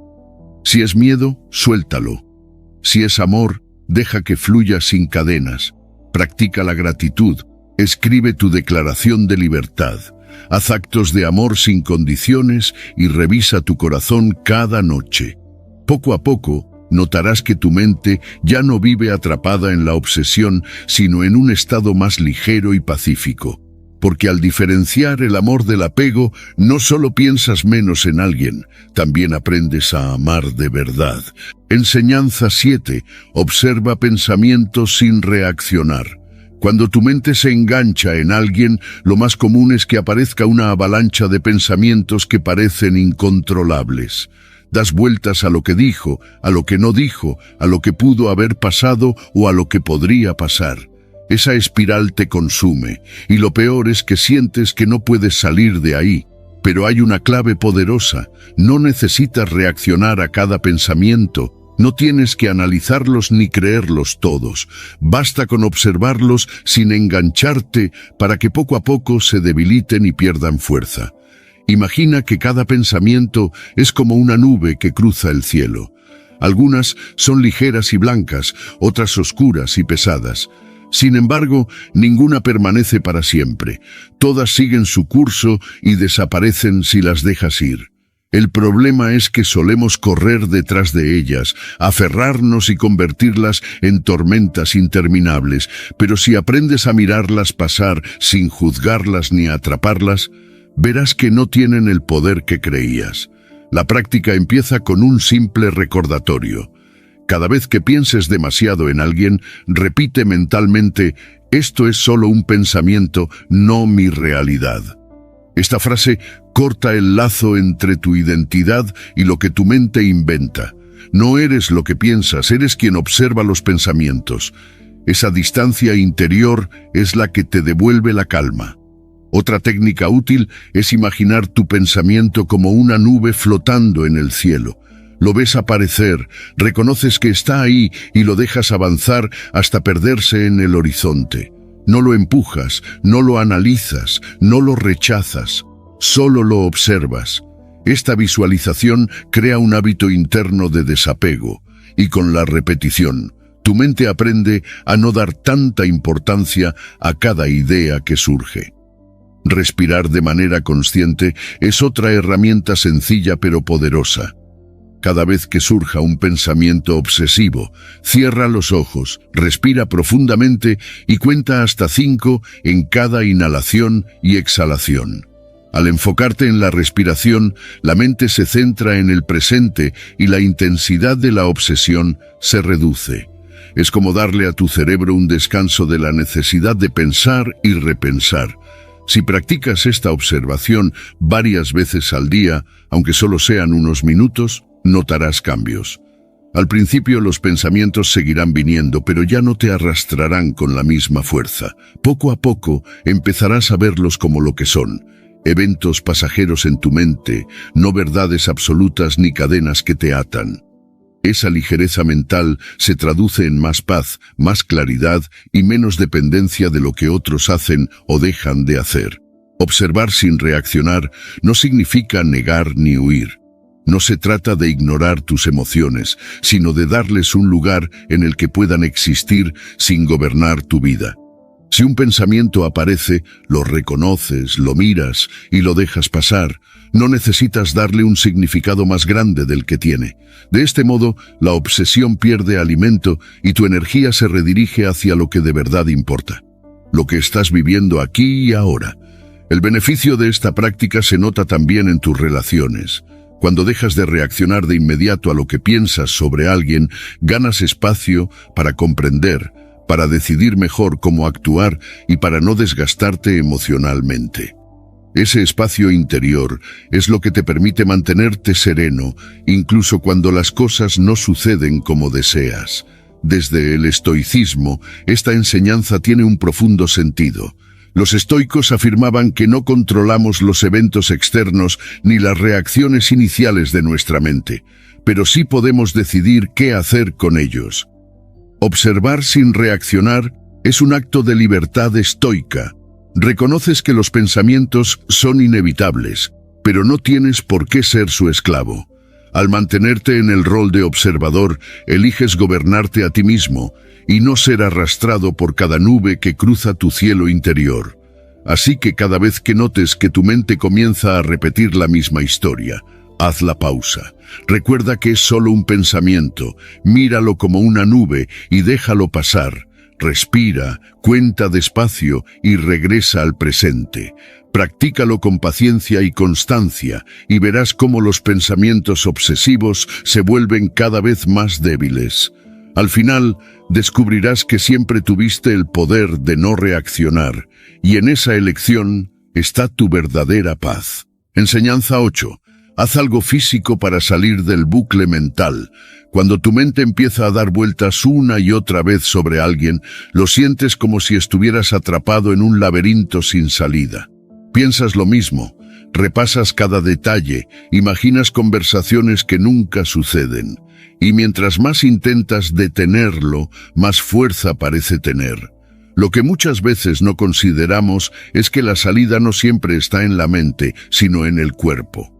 Si es miedo, suéltalo. Si es amor, deja que fluya sin cadenas. Practica la gratitud, escribe tu declaración de libertad. Haz actos de amor sin condiciones y revisa tu corazón cada noche. Poco a poco, notarás que tu mente ya no vive atrapada en la obsesión, sino en un estado más ligero y pacífico. Porque al diferenciar el amor del apego, no solo piensas menos en alguien, también aprendes a amar de verdad. Enseñanza 7. Observa pensamientos sin reaccionar. Cuando tu mente se engancha en alguien, lo más común es que aparezca una avalancha de pensamientos que parecen incontrolables. Das vueltas a lo que dijo, a lo que no dijo, a lo que pudo haber pasado o a lo que podría pasar. Esa espiral te consume, y lo peor es que sientes que no puedes salir de ahí. Pero hay una clave poderosa: no necesitas reaccionar a cada pensamiento. No tienes que analizarlos ni creerlos todos. Basta con observarlos sin engancharte para que poco a poco se debiliten y pierdan fuerza. Imagina que cada pensamiento es como una nube que cruza el cielo. Algunas son ligeras y blancas, otras oscuras y pesadas. Sin embargo, ninguna permanece para siempre. Todas siguen su curso y desaparecen si las dejas ir. El problema es que solemos correr detrás de ellas, aferrarnos y convertirlas en tormentas interminables, pero si aprendes a mirarlas pasar sin juzgarlas ni atraparlas, verás que no tienen el poder que creías. La práctica empieza con un simple recordatorio. Cada vez que pienses demasiado en alguien, repite mentalmente: esto es solo un pensamiento, no mi realidad. Esta frase corta el lazo entre tu identidad y lo que tu mente inventa. No eres lo que piensas, eres quien observa los pensamientos. Esa distancia interior es la que te devuelve la calma. Otra técnica útil es imaginar tu pensamiento como una nube flotando en el cielo. Lo ves aparecer, reconoces que está ahí y lo dejas avanzar hasta perderse en el horizonte. No lo empujas, no lo analizas, no lo rechazas, solo lo observas. Esta visualización crea un hábito interno de desapego, y con la repetición, Tu mente aprende a no dar tanta importancia a cada idea que surge. Respirar de manera consciente es otra herramienta sencilla pero poderosa. Cada vez que surja un pensamiento obsesivo, cierra los ojos, respira profundamente y cuenta hasta 5 en cada inhalación y exhalación. Al enfocarte en la respiración, la mente se centra en el presente y la intensidad de la obsesión se reduce. Es como darle a tu cerebro un descanso de la necesidad de pensar y repensar. Si practicas esta observación varias veces al día, aunque solo sean unos minutos, notarás cambios. Al principio los pensamientos seguirán viniendo, pero ya no te arrastrarán con la misma fuerza. Poco a poco empezarás a verlos como lo que son: eventos pasajeros en tu mente, no verdades absolutas ni cadenas que te atan. Esa ligereza mental se traduce en más paz, más claridad y menos dependencia de lo que otros hacen o dejan de hacer. Observar sin reaccionar no significa negar ni huir. No se trata de ignorar tus emociones, sino de darles un lugar en el que puedan existir sin gobernar tu vida. Si un pensamiento aparece, lo reconoces, lo miras y lo dejas pasar. No necesitas darle un significado más grande del que tiene. De este modo, la obsesión pierde alimento y tu energía se redirige hacia lo que de verdad importa, lo que estás viviendo aquí y ahora. El beneficio de esta práctica se nota también en tus relaciones. Cuando dejas de reaccionar de inmediato a lo que piensas sobre alguien, ganas espacio para comprender, para decidir mejor cómo actuar y para no desgastarte emocionalmente. Ese espacio interior es lo que te permite mantenerte sereno, incluso cuando las cosas no suceden como deseas. Desde el estoicismo, esta enseñanza tiene un profundo sentido. Los estoicos afirmaban que no controlamos los eventos externos ni las reacciones iniciales de nuestra mente, pero sí podemos decidir qué hacer con ellos. Observar sin reaccionar es un acto de libertad estoica. Reconoces que los pensamientos son inevitables, pero no tienes por qué ser su esclavo. Al mantenerte en el rol de observador, eliges gobernarte a ti mismo y no ser arrastrado por cada nube que cruza tu cielo interior. Así que cada vez que notes que tu mente comienza a repetir la misma historia, haz la pausa. Recuerda que es solo un pensamiento, míralo como una nube y déjalo pasar. Respira, cuenta despacio y regresa al presente. Practícalo con paciencia y constancia y verás cómo los pensamientos obsesivos se vuelven cada vez más débiles. Al final, descubrirás que siempre tuviste el poder de no reaccionar, y en esa elección está tu verdadera paz. Enseñanza 8. Haz algo físico para salir del bucle mental. Cuando tu mente empieza a dar vueltas una y otra vez sobre alguien, lo sientes como si estuvieras atrapado en un laberinto sin salida. Piensas lo mismo, repasas cada detalle, imaginas conversaciones que nunca suceden. Y mientras más intentas detenerlo, más fuerza parece tener. Lo que muchas veces no consideramos es que la salida no siempre está en la mente, sino en el cuerpo.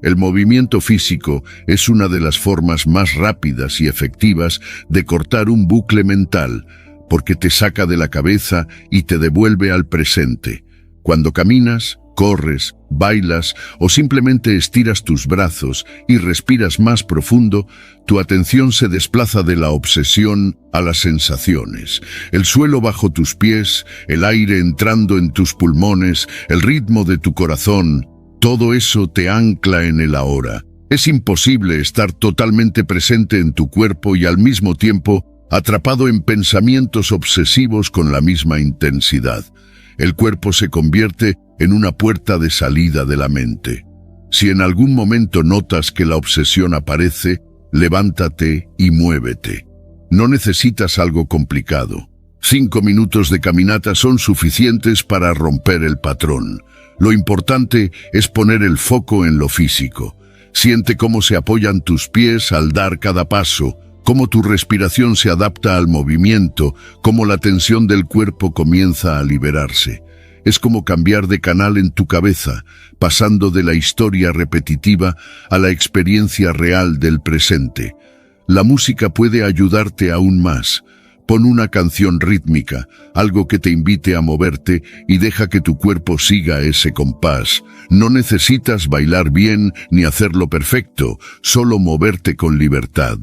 El movimiento físico es una de las formas más rápidas y efectivas de cortar un bucle mental, porque te saca de la cabeza y te devuelve al presente. Cuando caminas, corres, bailas o simplemente estiras tus brazos y respiras más profundo, tu atención se desplaza de la obsesión a las sensaciones. El suelo bajo tus pies, el aire entrando en tus pulmones, el ritmo de tu corazón, todo eso te ancla en el ahora. Es imposible estar totalmente presente en tu cuerpo y al mismo tiempo atrapado en pensamientos obsesivos con la misma intensidad. El cuerpo se convierte en una puerta de salida de la mente. Si en algún momento notas que la obsesión aparece, levántate y muévete. No necesitas algo complicado. 5 minutos de caminata son suficientes para romper el patrón. Lo importante es poner el foco en lo físico. Siente cómo se apoyan tus pies al dar cada paso, cómo tu respiración se adapta al movimiento, cómo la tensión del cuerpo comienza a liberarse. Es como cambiar de canal en tu cabeza, pasando de la historia repetitiva a la experiencia real del presente. La música puede ayudarte aún más. Pon una canción rítmica, algo que te invite a moverte y deja que tu cuerpo siga ese compás. No necesitas bailar bien ni hacerlo perfecto, solo moverte con libertad.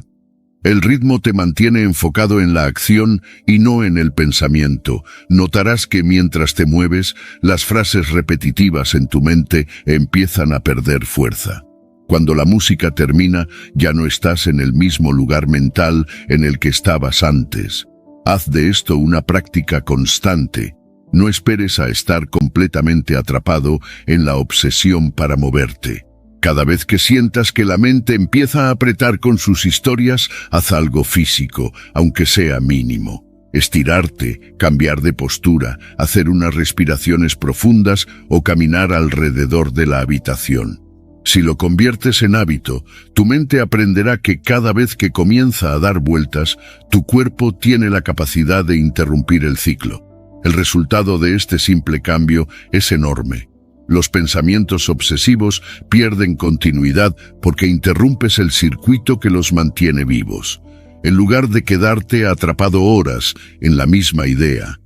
El ritmo te mantiene enfocado en la acción y no en el pensamiento. Notarás que mientras te mueves, las frases repetitivas en tu mente empiezan a perder fuerza. Cuando la música termina, ya no estás en el mismo lugar mental en el que estabas antes. Haz de esto una práctica constante. No esperes a estar completamente atrapado en la obsesión para moverte. Cada vez que sientas que la mente empieza a apretar con sus historias, haz algo físico, aunque sea mínimo. Estirarte, cambiar de postura, hacer unas respiraciones profundas o caminar alrededor de la habitación. Si lo conviertes en hábito, tu mente aprenderá que cada vez que comienza a dar vueltas, tu cuerpo tiene la capacidad de interrumpir el ciclo. El resultado de este simple cambio es enorme. Los pensamientos obsesivos pierden continuidad porque interrumpes el circuito que los mantiene vivos. En lugar de quedarte atrapado horas en la misma idea,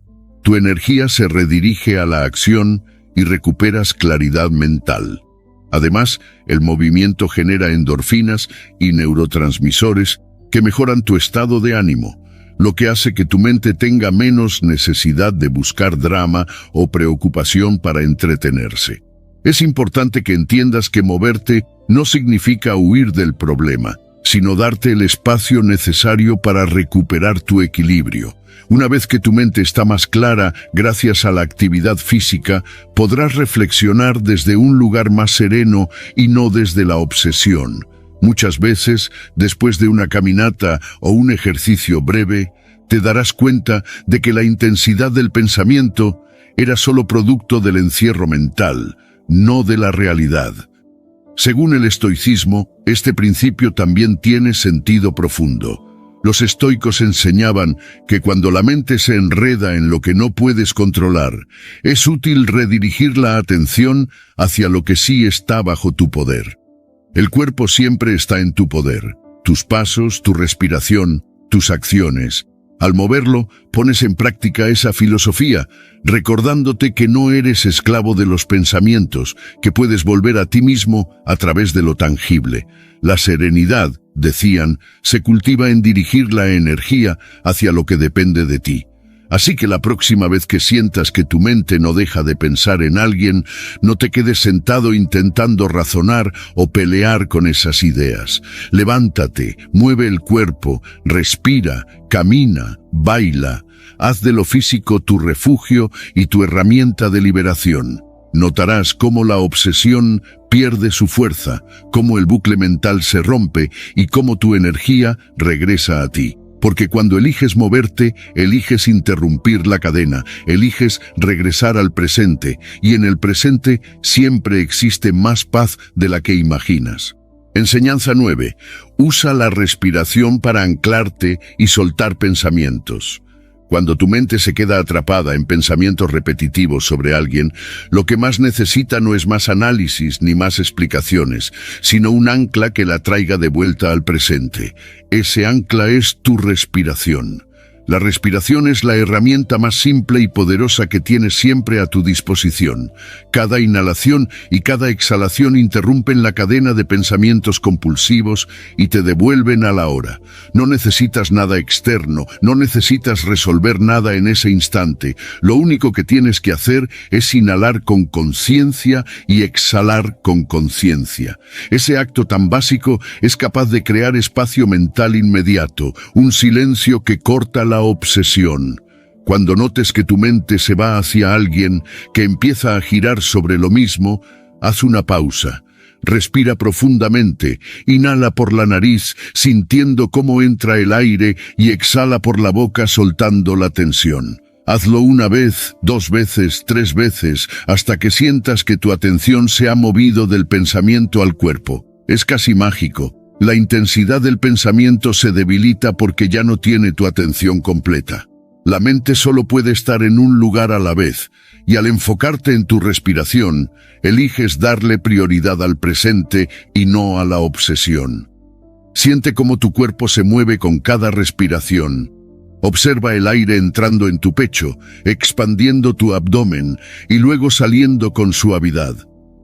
tu energía se redirige a la acción y recuperas claridad mental. Además, el movimiento genera endorfinas y neurotransmisores que mejoran tu estado de ánimo, lo que hace que tu mente tenga menos necesidad de buscar drama o preocupación para entretenerse. Es importante que entiendas que moverte no significa huir del problema, sino darte el espacio necesario para recuperar tu equilibrio. Una vez que tu mente está más clara, gracias a la actividad física, podrás reflexionar desde un lugar más sereno y no desde la obsesión. Muchas veces, después de una caminata o un ejercicio breve, te darás cuenta de que la intensidad del pensamiento era solo producto del encierro mental, no de la realidad. Según el estoicismo, este principio también tiene sentido profundo. Los estoicos enseñaban que cuando la mente se enreda en lo que no puedes controlar, es útil redirigir la atención hacia lo que sí está bajo tu poder. El cuerpo siempre está en tu poder, tus pasos, tu respiración, tus acciones. Al moverlo, pones en práctica esa filosofía, recordándote que no eres esclavo de los pensamientos, que puedes volver a ti mismo a través de lo tangible. La serenidad, decían, se cultiva en dirigir la energía hacia lo que depende de ti. Así que la próxima vez que sientas que tu mente no deja de pensar en alguien, no te quedes sentado intentando razonar o pelear con esas ideas. Levántate, mueve el cuerpo, respira, camina, baila. Haz de lo físico tu refugio y tu herramienta de liberación. Notarás cómo la obsesión pierde su fuerza, cómo el bucle mental se rompe y cómo tu energía regresa a ti. Porque cuando eliges moverte, eliges interrumpir la cadena, eliges regresar al presente, y en el presente siempre existe más paz de la que imaginas. Enseñanza 9. Usa la respiración para anclarte y soltar pensamientos. Cuando tu mente se queda atrapada en pensamientos repetitivos sobre alguien, lo que más necesita no es más análisis ni más explicaciones, sino un ancla que la traiga de vuelta al presente. Ese ancla es tu respiración. La respiración es la herramienta más simple y poderosa que tienes siempre a tu disposición. Cada inhalación y cada exhalación interrumpen la cadena de pensamientos compulsivos y te devuelven a la hora. No necesitas nada externo, no necesitas resolver nada en ese instante. Lo único que tienes que hacer es inhalar con conciencia y exhalar con conciencia. Ese acto tan básico es capaz de crear espacio mental inmediato, un silencio que corta la obsesión. Cuando notes que tu mente se va hacia alguien que empieza a girar sobre lo mismo, haz una pausa. Respira profundamente, inhala por la nariz sintiendo cómo entra el aire y exhala por la boca soltando la tensión. Hazlo una vez, 2 veces, 3 veces, hasta que sientas que tu atención se ha movido del pensamiento al cuerpo. Es casi mágico. La intensidad del pensamiento se debilita porque ya no tiene tu atención completa. La mente solo puede estar en un lugar a la vez, y al enfocarte en tu respiración, eliges darle prioridad al presente y no a la obsesión. Siente cómo tu cuerpo se mueve con cada respiración. Observa el aire entrando en tu pecho, expandiendo tu abdomen y luego saliendo con suavidad.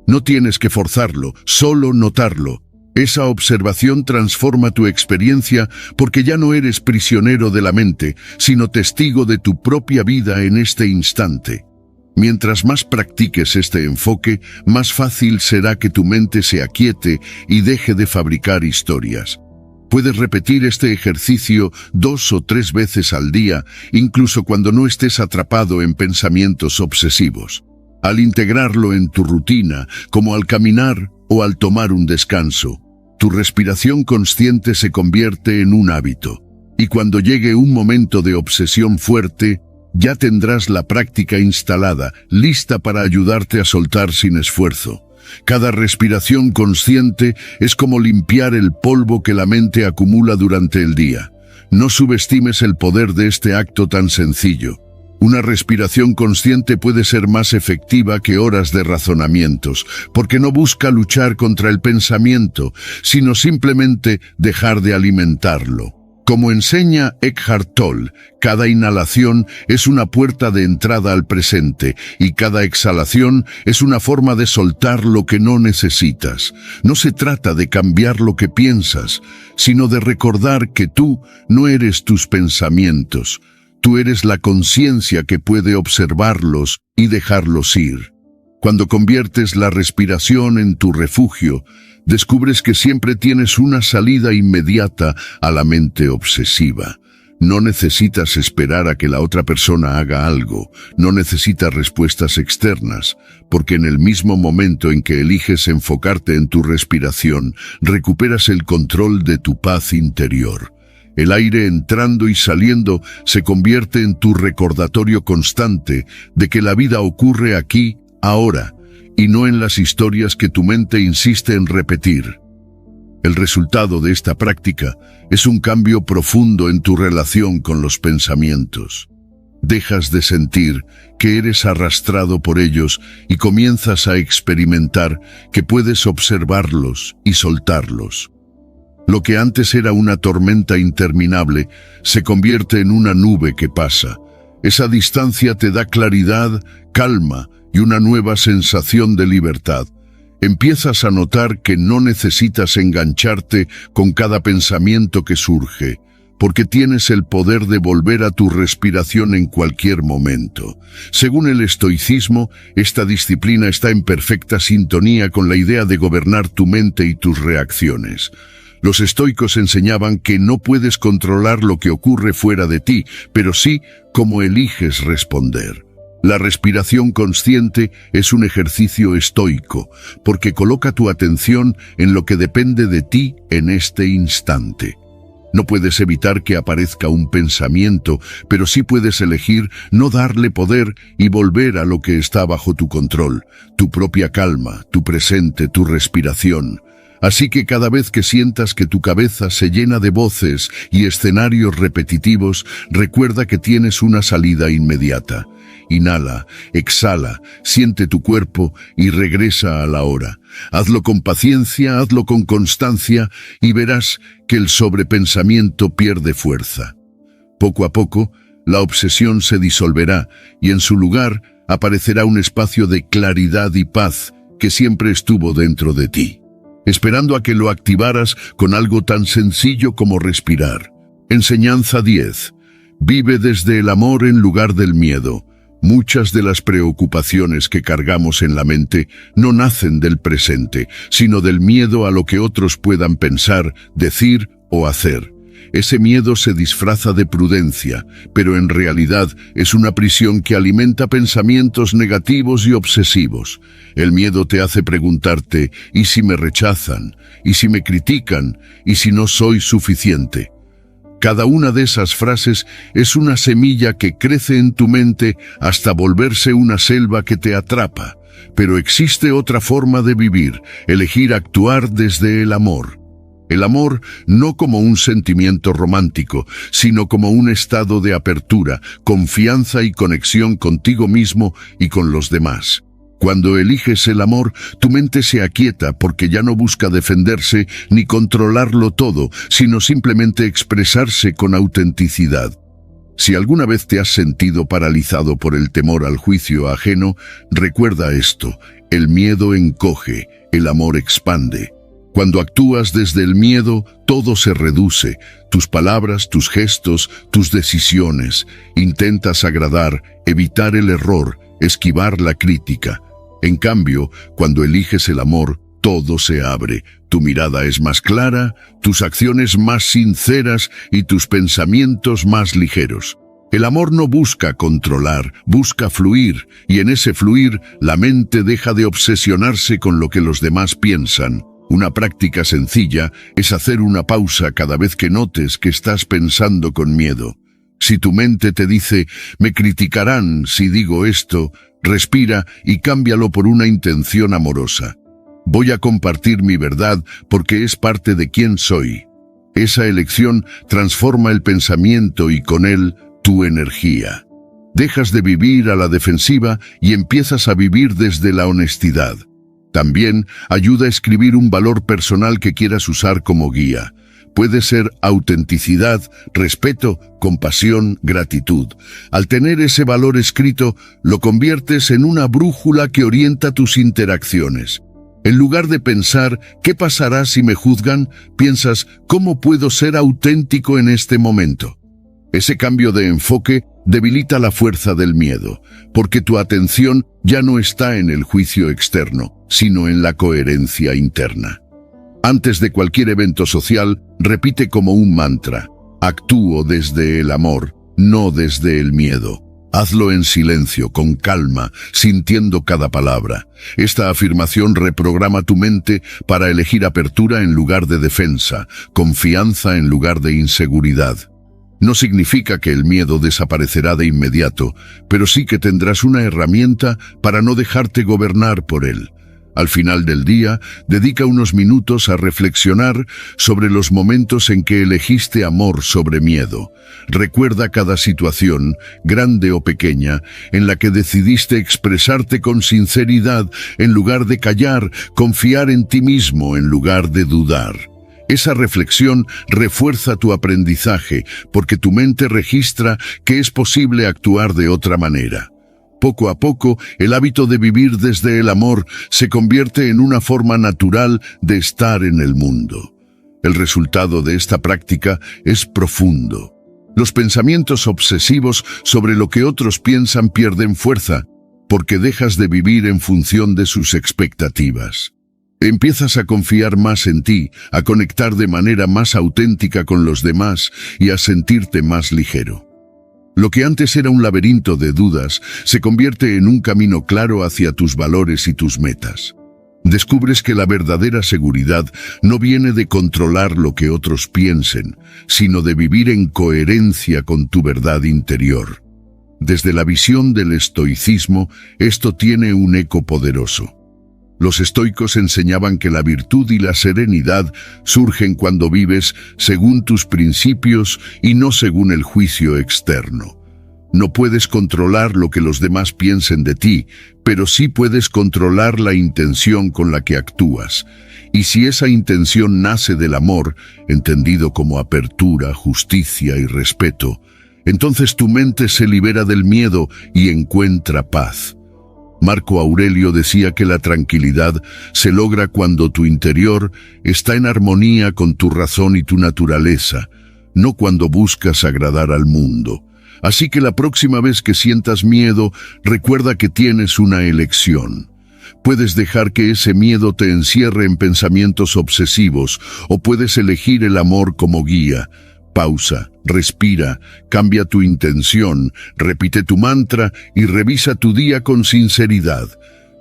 No tienes que forzarlo, solo notarlo. Esa observación transforma tu experiencia porque ya no eres prisionero de la mente, sino testigo de tu propia vida en este instante. Mientras más practiques este enfoque, más fácil será que tu mente se aquiete y deje de fabricar historias. Puedes repetir este ejercicio 2 o 3 veces al día, incluso cuando no estés atrapado en pensamientos obsesivos. Al integrarlo en tu rutina, como al caminar o al tomar un descanso, tu respiración consciente se convierte en un hábito. Y cuando llegue un momento de obsesión fuerte, ya tendrás la práctica instalada, lista para ayudarte a soltar sin esfuerzo. Cada respiración consciente es como limpiar el polvo que la mente acumula durante el día. No subestimes el poder de este acto tan sencillo. Una respiración consciente puede ser más efectiva que horas de razonamientos, porque no busca luchar contra el pensamiento, sino simplemente dejar de alimentarlo. Como enseña Eckhart Tolle, cada inhalación es una puerta de entrada al presente y cada exhalación es una forma de soltar lo que no necesitas. No se trata de cambiar lo que piensas, sino de recordar que tú no eres tus pensamientos. Tú eres la conciencia que puede observarlos y dejarlos ir. Cuando conviertes la respiración en tu refugio, descubres que siempre tienes una salida inmediata a la mente obsesiva. No necesitas esperar a que la otra persona haga algo, no necesitas respuestas externas, porque en el mismo momento en que eliges enfocarte en tu respiración, recuperas el control de tu paz interior. El aire entrando y saliendo se convierte en tu recordatorio constante de que la vida ocurre aquí, ahora, y no en las historias que tu mente insiste en repetir. El resultado de esta práctica es un cambio profundo en tu relación con los pensamientos. Dejas de sentir que eres arrastrado por ellos y comienzas a experimentar que puedes observarlos y soltarlos. Lo que antes era una tormenta interminable se convierte en una nube que pasa. Esa distancia te da claridad, calma y una nueva sensación de libertad. Empiezas a notar que no necesitas engancharte con cada pensamiento que surge, porque tienes el poder de volver a tu respiración en cualquier momento. Según el estoicismo, esta disciplina está en perfecta sintonía con la idea de gobernar tu mente y tus reacciones. Los estoicos enseñaban que no puedes controlar lo que ocurre fuera de ti, pero sí cómo eliges responder. La respiración consciente es un ejercicio estoico, porque coloca tu atención en lo que depende de ti en este instante. No puedes evitar que aparezca un pensamiento, pero sí puedes elegir no darle poder y volver a lo que está bajo tu control, tu propia calma, tu presente, tu respiración. Así que cada vez que sientas que tu cabeza se llena de voces y escenarios repetitivos, recuerda que tienes una salida inmediata. Inhala, exhala, siente tu cuerpo y regresa a la hora. Hazlo con paciencia, hazlo con constancia y verás que el sobrepensamiento pierde fuerza. Poco a poco, la obsesión se disolverá y en su lugar aparecerá un espacio de claridad y paz que siempre estuvo dentro de ti, esperando a que lo activaras con algo tan sencillo como respirar. Enseñanza 10. Vive desde el amor en lugar del miedo. Muchas de las preocupaciones que cargamos en la mente no nacen del presente, sino del miedo a lo que otros puedan pensar, decir o hacer. Ese miedo se disfraza de prudencia, pero en realidad es una prisión que alimenta pensamientos negativos y obsesivos. El miedo te hace preguntarte, ¿y si me rechazan? ¿Y si me critican? ¿Y si no soy suficiente? Cada una de esas frases es una semilla que crece en tu mente hasta volverse una selva que te atrapa. Pero existe otra forma de vivir, elegir actuar desde el amor. El amor no como un sentimiento romántico, sino como un estado de apertura, confianza y conexión contigo mismo y con los demás. Cuando eliges el amor, tu mente se aquieta porque ya no busca defenderse ni controlarlo todo, sino simplemente expresarse con autenticidad. Si alguna vez te has sentido paralizado por el temor al juicio ajeno, recuerda esto: el miedo encoge, el amor expande. Cuando actúas desde el miedo, todo se reduce: tus palabras, tus gestos, tus decisiones. Intentas agradar, evitar el error, esquivar la crítica. En cambio, cuando eliges el amor, todo se abre. Tu mirada es más clara, tus acciones más sinceras y tus pensamientos más ligeros. El amor no busca controlar, busca fluir, y en ese fluir, la mente deja de obsesionarse con lo que los demás piensan. Una práctica sencilla es hacer una pausa cada vez que notes que estás pensando con miedo. Si tu mente te dice, me criticarán si digo esto, respira y cámbialo por una intención amorosa. Voy a compartir mi verdad porque es parte de quién soy. Esa elección transforma el pensamiento y con él tu energía. Dejas de vivir a la defensiva y empiezas a vivir desde la honestidad. También ayuda a escribir un valor personal que quieras usar como guía. Puede ser autenticidad, respeto, compasión, gratitud. Al tener ese valor escrito, lo conviertes en una brújula que orienta tus interacciones. En lugar de pensar, ¿qué pasará si me juzgan?, piensas, ¿cómo puedo ser auténtico en este momento? Ese cambio de enfoque debilita la fuerza del miedo, porque tu atención ya no está en el juicio externo, sino en la coherencia interna. Antes de cualquier evento social, repite como un mantra: actúo desde el amor, no desde el miedo. Hazlo en silencio, con calma, sintiendo cada palabra. Esta afirmación reprograma tu mente para elegir apertura en lugar de defensa, confianza en lugar de inseguridad. No significa que el miedo desaparecerá de inmediato, pero sí que tendrás una herramienta para no dejarte gobernar por él. Al final del día, dedica unos minutos a reflexionar sobre los momentos en que elegiste amor sobre miedo. Recuerda cada situación, grande o pequeña, en la que decidiste expresarte con sinceridad en lugar de callar, confiar en ti mismo en lugar de dudar. Esa reflexión refuerza tu aprendizaje porque tu mente registra que es posible actuar de otra manera. Poco a poco, el hábito de vivir desde el amor se convierte en una forma natural de estar en el mundo. El resultado de esta práctica es profundo. Los pensamientos obsesivos sobre lo que otros piensan pierden fuerza, porque dejas de vivir en función de sus expectativas. Empiezas a confiar más en ti, a conectar de manera más auténtica con los demás y a sentirte más ligero. Lo que antes era un laberinto de dudas se convierte en un camino claro hacia tus valores y tus metas. Descubres que la verdadera seguridad no viene de controlar lo que otros piensen, sino de vivir en coherencia con tu verdad interior. Desde la visión del estoicismo, esto tiene un eco poderoso. Los estoicos enseñaban que la virtud y la serenidad surgen cuando vives según tus principios y no según el juicio externo. No puedes controlar lo que los demás piensen de ti, pero sí puedes controlar la intención con la que actúas. Y si esa intención nace del amor, entendido como apertura, justicia y respeto, entonces tu mente se libera del miedo y encuentra paz. Marco Aurelio decía que la tranquilidad se logra cuando tu interior está en armonía con tu razón y tu naturaleza, no cuando buscas agradar al mundo. Así que la próxima vez que sientas miedo, recuerda que tienes una elección. Puedes dejar que ese miedo te encierre en pensamientos obsesivos, o puedes elegir el amor como guía. Pausa, respira, cambia tu intención, repite tu mantra y revisa tu día con sinceridad.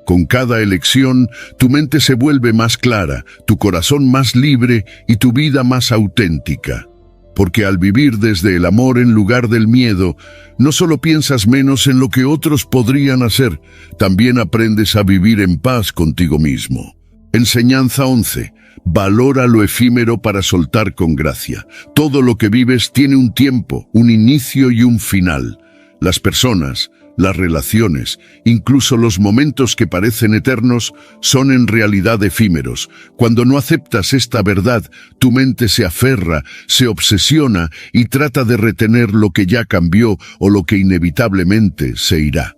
Con cada elección, tu mente se vuelve más clara, tu corazón más libre y tu vida más auténtica. Porque al vivir desde el amor en lugar del miedo, no solo piensas menos en lo que otros podrían hacer, también aprendes a vivir en paz contigo mismo. Enseñanza 11. Valora lo efímero para soltar con gracia. Todo lo que vives tiene un tiempo, un inicio y un final. Las personas, las relaciones, incluso los momentos que parecen eternos, son en realidad efímeros. Cuando no aceptas esta verdad, tu mente se aferra, se obsesiona y trata de retener lo que ya cambió o lo que inevitablemente se irá.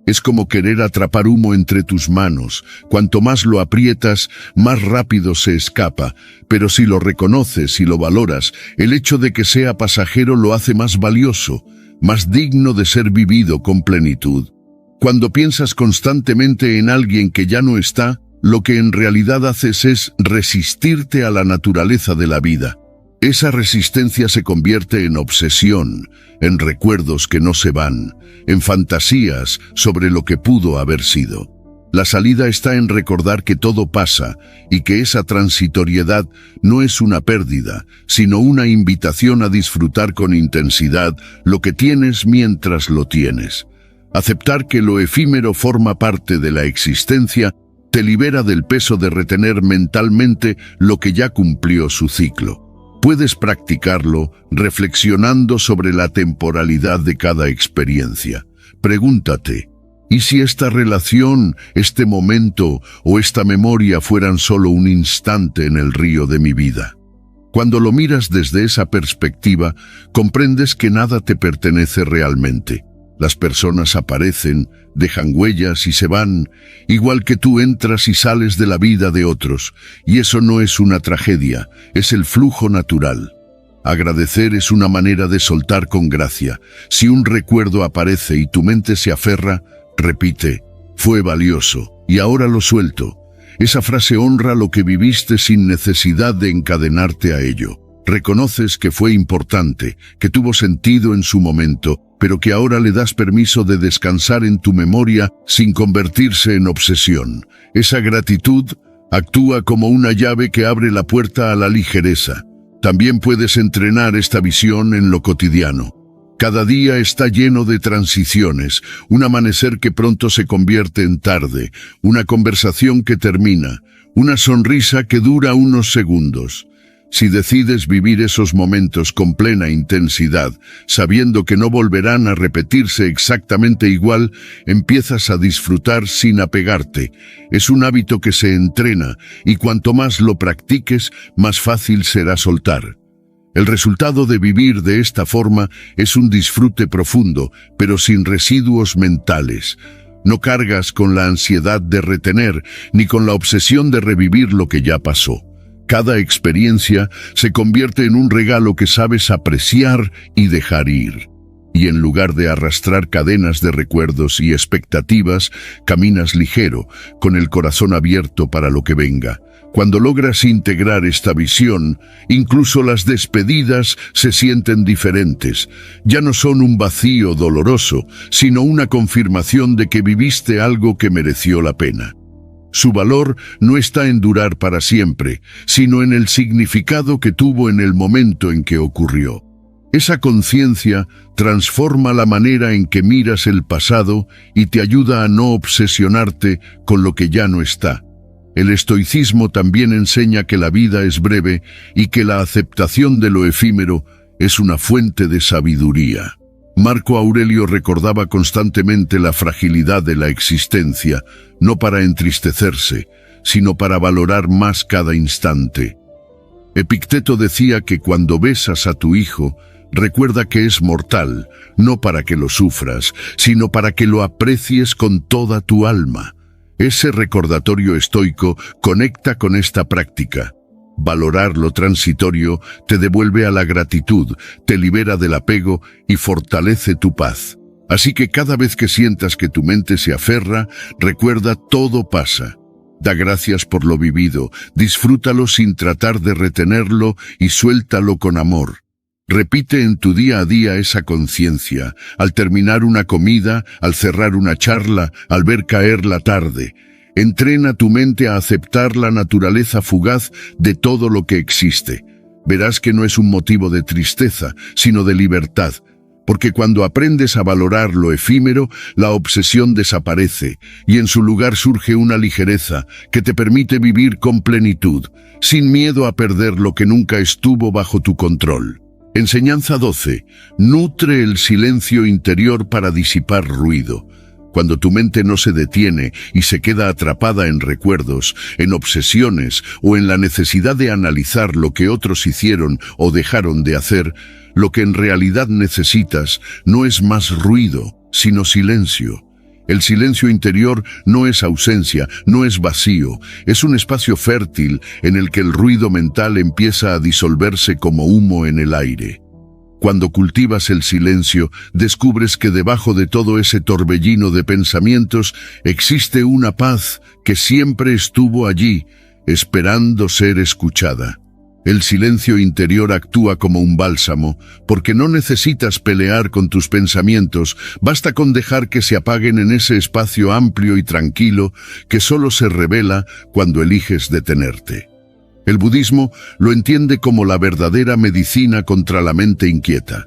Es como querer atrapar humo entre tus manos. Cuanto más lo aprietas, más rápido se escapa. Pero si lo reconoces y lo valoras, el hecho de que sea pasajero lo hace más valioso, más digno de ser vivido con plenitud. Cuando piensas constantemente en alguien que ya no está, lo que en realidad haces es resistirte a la naturaleza de la vida. Esa resistencia se convierte en obsesión, en recuerdos que no se van, en fantasías sobre lo que pudo haber sido. La salida está en recordar que todo pasa y que esa transitoriedad no es una pérdida, sino una invitación a disfrutar con intensidad lo que tienes mientras lo tienes. Aceptar que lo efímero forma parte de la existencia te libera del peso de retener mentalmente lo que ya cumplió su ciclo. Puedes practicarlo reflexionando sobre la temporalidad de cada experiencia. Pregúntate, ¿y si esta relación, este momento o esta memoria fueran solo un instante en el río de mi vida? Cuando lo miras desde esa perspectiva, comprendes que nada te pertenece realmente. Las personas aparecen, dejan huellas y se van, igual que tú entras y sales de la vida de otros, y eso no es una tragedia, es el flujo natural. Agradecer es una manera de soltar con gracia. Si un recuerdo aparece y tu mente se aferra, repite, fue valioso, y ahora lo suelto. Esa frase honra lo que viviste sin necesidad de encadenarte a ello. Reconoces que fue importante, que tuvo sentido en su momento, pero que ahora le das permiso de descansar en tu memoria sin convertirse en obsesión. Esa gratitud actúa como una llave que abre la puerta a la ligereza. También puedes entrenar esta visión en lo cotidiano. Cada día está lleno de transiciones, un amanecer que pronto se convierte en tarde, una conversación que termina, una sonrisa que dura unos segundos. Si decides vivir esos momentos con plena intensidad, sabiendo que no volverán a repetirse exactamente igual, empiezas a disfrutar sin apegarte. Es un hábito que se entrena, y cuanto más lo practiques, más fácil será soltar. El resultado de vivir de esta forma es un disfrute profundo, pero sin residuos mentales. No cargas con la ansiedad de retener, ni con la obsesión de revivir lo que ya pasó. Cada experiencia se convierte en un regalo que sabes apreciar y dejar ir. Y en lugar de arrastrar cadenas de recuerdos y expectativas, caminas ligero, con el corazón abierto para lo que venga. Cuando logras integrar esta visión, incluso las despedidas se sienten diferentes. Ya no son un vacío doloroso, sino una confirmación de que viviste algo que mereció la pena. Su valor no está en durar para siempre, sino en el significado que tuvo en el momento en que ocurrió. Esa conciencia transforma la manera en que miras el pasado y te ayuda a no obsesionarte con lo que ya no está. El estoicismo también enseña que la vida es breve y que la aceptación de lo efímero es una fuente de sabiduría. Marco Aurelio recordaba constantemente la fragilidad de la existencia, no para entristecerse, sino para valorar más cada instante. Epicteto decía que cuando besas a tu hijo, recuerda que es mortal, no para que lo sufras, sino para que lo aprecies con toda tu alma. Ese recordatorio estoico conecta con esta práctica. Valorar lo transitorio te devuelve a la gratitud, te libera del apego y fortalece tu paz. Así que cada vez que sientas que tu mente se aferra, recuerda todo pasa. Da gracias por lo vivido, disfrútalo sin tratar de retenerlo y suéltalo con amor. Repite en tu día a día esa conciencia, al terminar una comida, al cerrar una charla, al ver caer la tarde. Entrena tu mente a aceptar la naturaleza fugaz de todo lo que existe. Verás que no es un motivo de tristeza, sino de libertad, porque cuando aprendes a valorar lo efímero, la obsesión desaparece y en su lugar surge una ligereza que te permite vivir con plenitud, sin miedo a perder lo que nunca estuvo bajo tu control. Enseñanza 12. Nutre el silencio interior para disipar ruido. Cuando tu mente no se detiene y se queda atrapada en recuerdos, en obsesiones o en la necesidad de analizar lo que otros hicieron o dejaron de hacer, lo que en realidad necesitas no es más ruido, sino silencio. El silencio interior no es ausencia, no es vacío, es un espacio fértil en el que el ruido mental empieza a disolverse como humo en el aire. Cuando cultivas el silencio, descubres que debajo de todo ese torbellino de pensamientos existe una paz que siempre estuvo allí, esperando ser escuchada. El silencio interior actúa como un bálsamo, porque no necesitas pelear con tus pensamientos, basta con dejar que se apaguen en ese espacio amplio y tranquilo que solo se revela cuando eliges detenerte. El budismo lo entiende como la verdadera medicina contra la mente inquieta.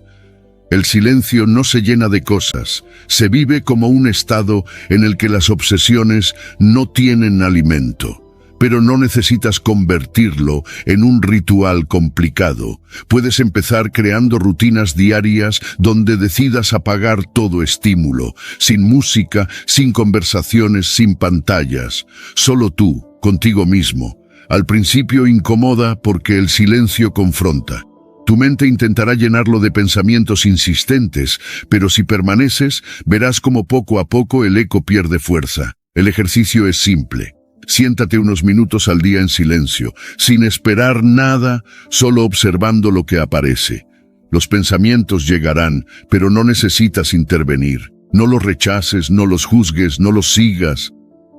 El silencio no se llena de cosas, se vive como un estado en el que las obsesiones no tienen alimento. Pero no necesitas convertirlo en un ritual complicado. Puedes empezar creando rutinas diarias donde decidas apagar todo estímulo, sin música, sin conversaciones, sin pantallas. Solo tú, contigo mismo. Al principio incomoda porque el silencio confronta. Tu mente intentará llenarlo de pensamientos insistentes, pero si permaneces, verás cómo poco a poco el eco pierde fuerza. El ejercicio es simple. Siéntate unos minutos al día en silencio, sin esperar nada, solo observando lo que aparece. Los pensamientos llegarán, pero no necesitas intervenir. No los rechaces, no los juzgues, no los sigas.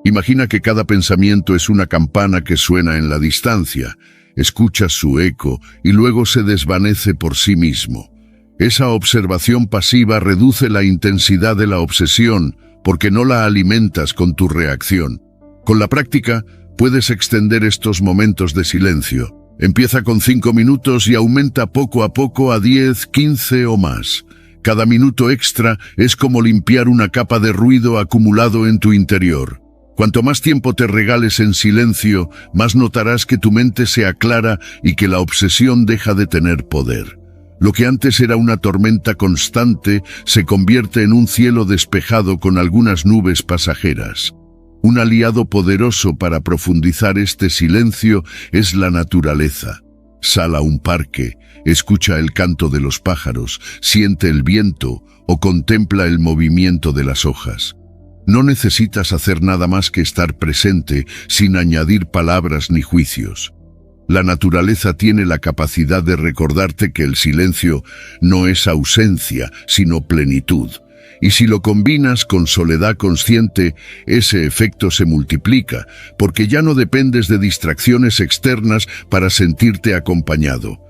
Imagina que cada pensamiento es una campana que suena en la distancia. Escuchas su eco y luego se desvanece por sí mismo. Esa observación pasiva reduce la intensidad de la obsesión, porque no la alimentas con tu reacción. Con la práctica, puedes extender estos momentos de silencio. Empieza con 5 minutos y aumenta poco a poco a 10, 15 o más. Cada minuto extra es como limpiar una capa de ruido acumulado en tu interior. Cuanto más tiempo te regales en silencio, más notarás que tu mente se aclara y que la obsesión deja de tener poder. Lo que antes era una tormenta constante se convierte en un cielo despejado con algunas nubes pasajeras. Un aliado poderoso para profundizar este silencio es la naturaleza. Sal a un parque, escucha el canto de los pájaros, siente el viento o contempla el movimiento de las hojas. No necesitas hacer nada más que estar presente sin añadir palabras ni juicios. La naturaleza tiene la capacidad de recordarte que el silencio no es ausencia, sino plenitud. Y si lo combinas con soledad consciente, ese efecto se multiplica, porque ya no dependes de distracciones externas para sentirte acompañado.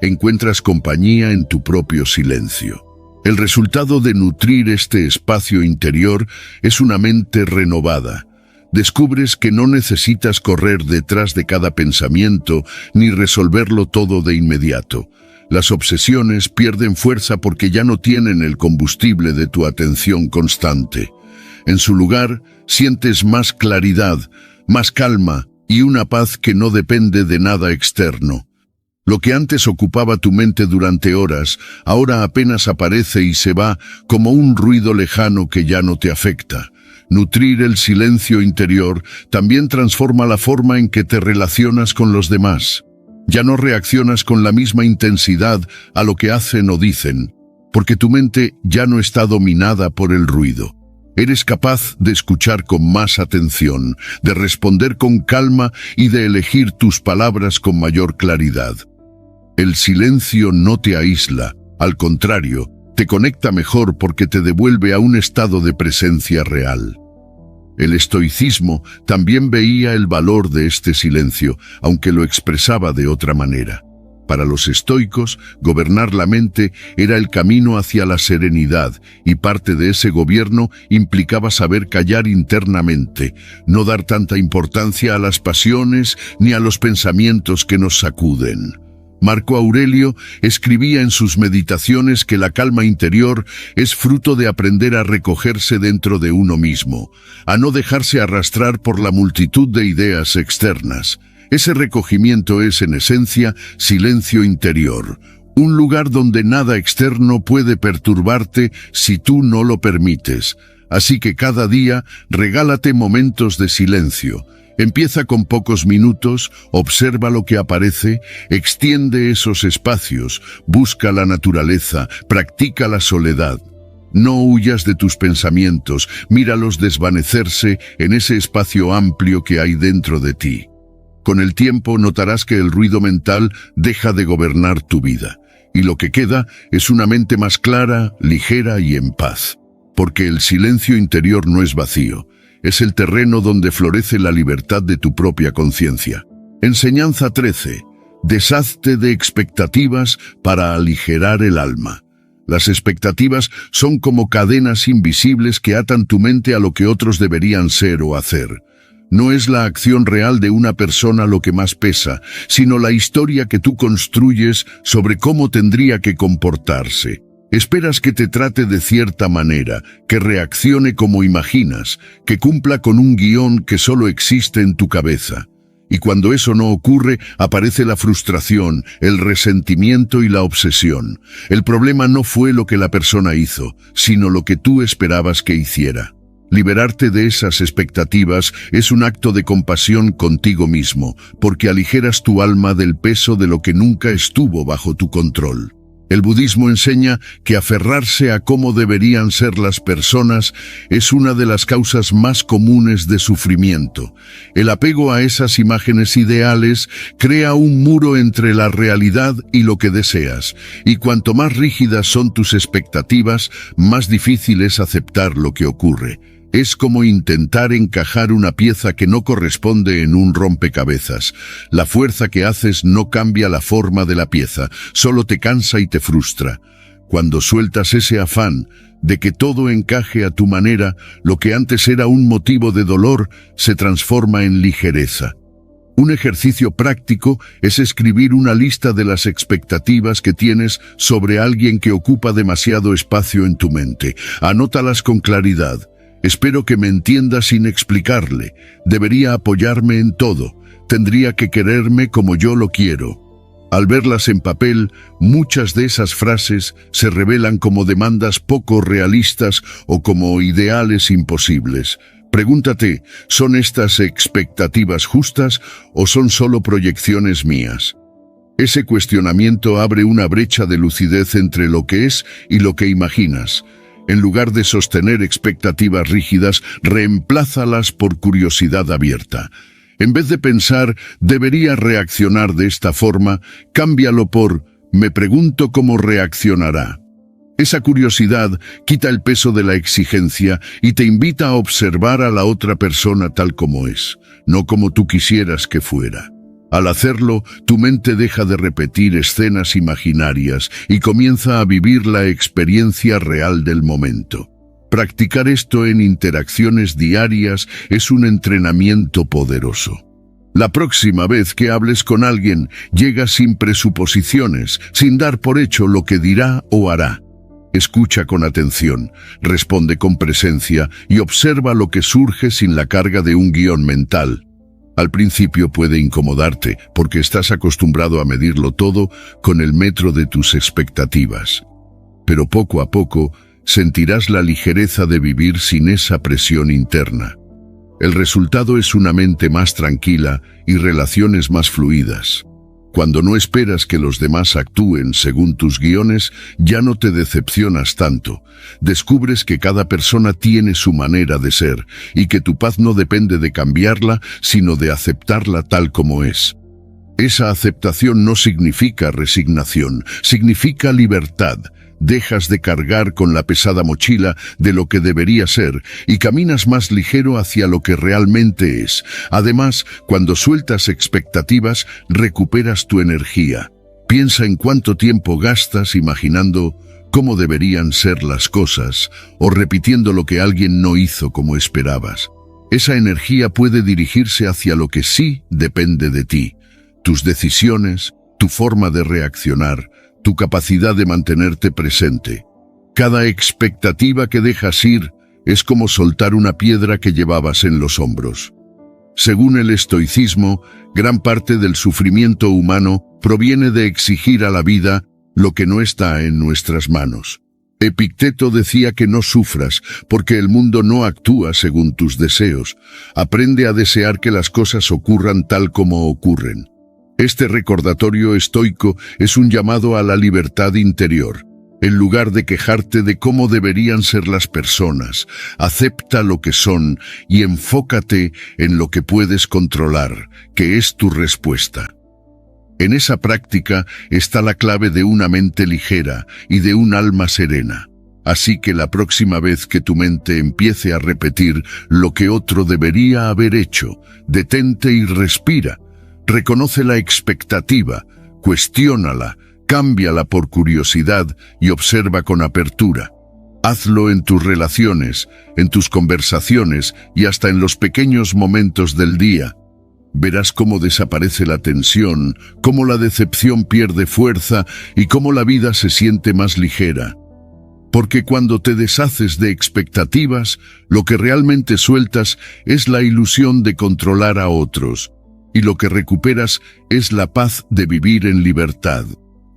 Encuentras compañía en tu propio silencio. El resultado de nutrir este espacio interior es una mente renovada. Descubres que no necesitas correr detrás de cada pensamiento ni resolverlo todo de inmediato. Las obsesiones pierden fuerza porque ya no tienen el combustible de tu atención constante. En su lugar, sientes más claridad, más calma y una paz que no depende de nada externo. Lo que antes ocupaba tu mente durante horas, ahora apenas aparece y se va como un ruido lejano que ya no te afecta. Nutrir el silencio interior también transforma la forma en que te relacionas con los demás. Ya no reaccionas con la misma intensidad a lo que hacen o dicen, porque tu mente ya no está dominada por el ruido. Eres capaz de escuchar con más atención, de responder con calma y de elegir tus palabras con mayor claridad. El silencio no te aísla, al contrario, te conecta mejor porque te devuelve a un estado de presencia real. El estoicismo también veía el valor de este silencio, aunque lo expresaba de otra manera. Para los estoicos, gobernar la mente era el camino hacia la serenidad, y parte de ese gobierno implicaba saber callar internamente, no dar tanta importancia a las pasiones ni a los pensamientos que nos sacuden. Marco Aurelio escribía en sus meditaciones que la calma interior es fruto de aprender a recogerse dentro de uno mismo, a no dejarse arrastrar por la multitud de ideas externas. Ese recogimiento es, en esencia, silencio interior, Un lugar donde nada externo puede perturbarte si tú no lo permites. Así que cada día regálate momentos de silencio. Empieza con pocos minutos, observa lo que aparece, extiende esos espacios, busca la naturaleza, practica la soledad. No huyas de tus pensamientos, míralos desvanecerse en ese espacio amplio que hay dentro de ti. Con el tiempo notarás que el ruido mental deja de gobernar tu vida, y lo que queda es una mente más clara, ligera y en paz. Porque el silencio interior no es vacío, es el terreno donde florece la libertad de tu propia conciencia. Enseñanza 13. Deshazte de expectativas para aligerar el alma. Las expectativas son como cadenas invisibles que atan tu mente a lo que otros deberían ser o hacer. No es la acción real de una persona lo que más pesa, sino la historia que tú construyes sobre cómo tendría que comportarse. Esperas que te trate de cierta manera, que reaccione como imaginas, que cumpla con un guión que solo existe en tu cabeza. Y cuando eso no ocurre, aparece la frustración, el resentimiento y la obsesión. El problema no fue lo que la persona hizo, sino lo que tú esperabas que hiciera. Liberarte de esas expectativas es un acto de compasión contigo mismo, porque aligeras tu alma del peso de lo que nunca estuvo bajo tu control. El budismo enseña que aferrarse a cómo deberían ser las personas es una de las causas más comunes de sufrimiento. El apego a esas imágenes ideales crea un muro entre la realidad y lo que deseas, y cuanto más rígidas son tus expectativas, más difícil es aceptar lo que ocurre. Es como intentar encajar una pieza que no corresponde en un rompecabezas. La fuerza que haces no cambia la forma de la pieza, solo te cansa y te frustra. Cuando sueltas ese afán de que todo encaje a tu manera, lo que antes era un motivo de dolor se transforma en ligereza. Un ejercicio práctico es escribir una lista de las expectativas que tienes sobre alguien que ocupa demasiado espacio en tu mente. Anótalas con claridad. Espero que me entienda sin explicarle. Debería apoyarme en todo. Tendría que quererme como yo lo quiero. Al verlas en papel, muchas de esas frases se revelan como demandas poco realistas o como ideales imposibles. Pregúntate, ¿son estas expectativas justas o son solo proyecciones mías? Ese cuestionamiento abre una brecha de lucidez entre lo que es y lo que imaginas. En lugar de sostener expectativas rígidas, reemplázalas por curiosidad abierta. En vez de pensar, debería reaccionar de esta forma, cámbialo por, me pregunto cómo reaccionará. Esa curiosidad quita el peso de la exigencia y te invita a observar a la otra persona tal como es, no como tú quisieras que fuera. Al hacerlo, tu mente deja de repetir escenas imaginarias y comienza a vivir la experiencia real del momento. Practicar esto en interacciones diarias es un entrenamiento poderoso. La próxima vez que hables con alguien, llega sin presuposiciones, sin dar por hecho lo que dirá o hará. Escucha con atención, responde con presencia y observa lo que surge sin la carga de un guión mental. Al principio puede incomodarte porque estás acostumbrado a medirlo todo con el metro de tus expectativas. Pero poco a poco sentirás la ligereza de vivir sin esa presión interna. El resultado es una mente más tranquila y relaciones más fluidas. Cuando no esperas que los demás actúen según tus guiones, ya no te decepcionas tanto. Descubres que cada persona tiene su manera de ser y que tu paz no depende de cambiarla, sino de aceptarla tal como es. Esa aceptación no significa resignación, significa libertad. Dejas de cargar con la pesada mochila de lo que debería ser y caminas más ligero hacia lo que realmente es. Además, cuando sueltas expectativas, recuperas tu energía. Piensa en cuánto tiempo gastas imaginando cómo deberían ser las cosas o repitiendo lo que alguien no hizo como esperabas. Esa energía puede dirigirse hacia lo que sí depende de ti. Tus decisiones, tu forma de reaccionar, tu capacidad de mantenerte presente. Cada expectativa que dejas ir es como soltar una piedra que llevabas en los hombros. Según el estoicismo, gran parte del sufrimiento humano proviene de exigir a la vida lo que no está en nuestras manos. Epicteto decía que no sufras, porque el mundo no actúa según tus deseos. Aprende a desear que las cosas ocurran tal como ocurren. Este recordatorio estoico es un llamado a la libertad interior. En lugar de quejarte de cómo deberían ser las personas, acepta lo que son y enfócate en lo que puedes controlar, que es tu respuesta. En esa práctica está la clave de una mente ligera y de un alma serena. Así que la próxima vez que tu mente empiece a repetir lo que otro debería haber hecho, detente y respira. Reconoce la expectativa, cuestiónala, cámbiala por curiosidad y observa con apertura. Hazlo en tus relaciones, en tus conversaciones y hasta en los pequeños momentos del día. Verás cómo desaparece la tensión, cómo la decepción pierde fuerza y cómo la vida se siente más ligera. Porque cuando te deshaces de expectativas, lo que realmente sueltas es la ilusión de controlar a otros, y lo que recuperas es la paz de vivir en libertad.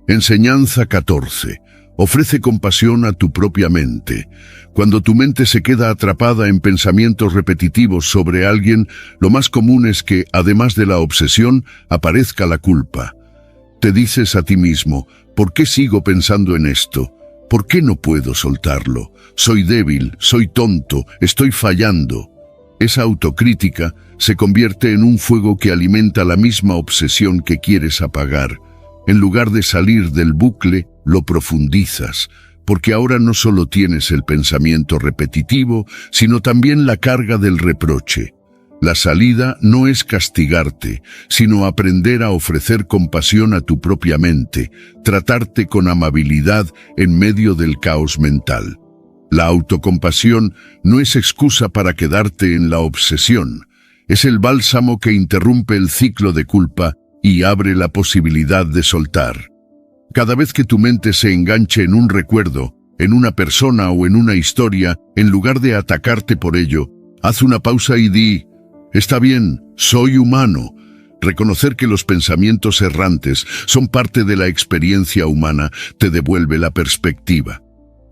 Enseñanza 14. Ofrece compasión a tu propia mente. Cuando tu mente se queda atrapada en pensamientos repetitivos sobre alguien, lo más común es que, además de la obsesión, aparezca la culpa. Te dices a ti mismo, ¿por qué sigo pensando en esto? ¿Por qué no puedo soltarlo? Soy débil, soy tonto, estoy fallando. Esa autocrítica se convierte en un fuego que alimenta la misma obsesión que quieres apagar. En lugar de salir del bucle, lo profundizas, porque ahora no solo tienes el pensamiento repetitivo, sino también la carga del reproche. La salida no es castigarte, sino aprender a ofrecer compasión a tu propia mente, tratarte con amabilidad en medio del caos mental. La autocompasión no es excusa para quedarte en la obsesión, es el bálsamo que interrumpe el ciclo de culpa y abre la posibilidad de soltar. Cada vez que tu mente se enganche en un recuerdo, en una persona o en una historia, en lugar de atacarte por ello, haz una pausa y di, está bien, soy humano. Reconocer que los pensamientos errantes son parte de la experiencia humana te devuelve la perspectiva.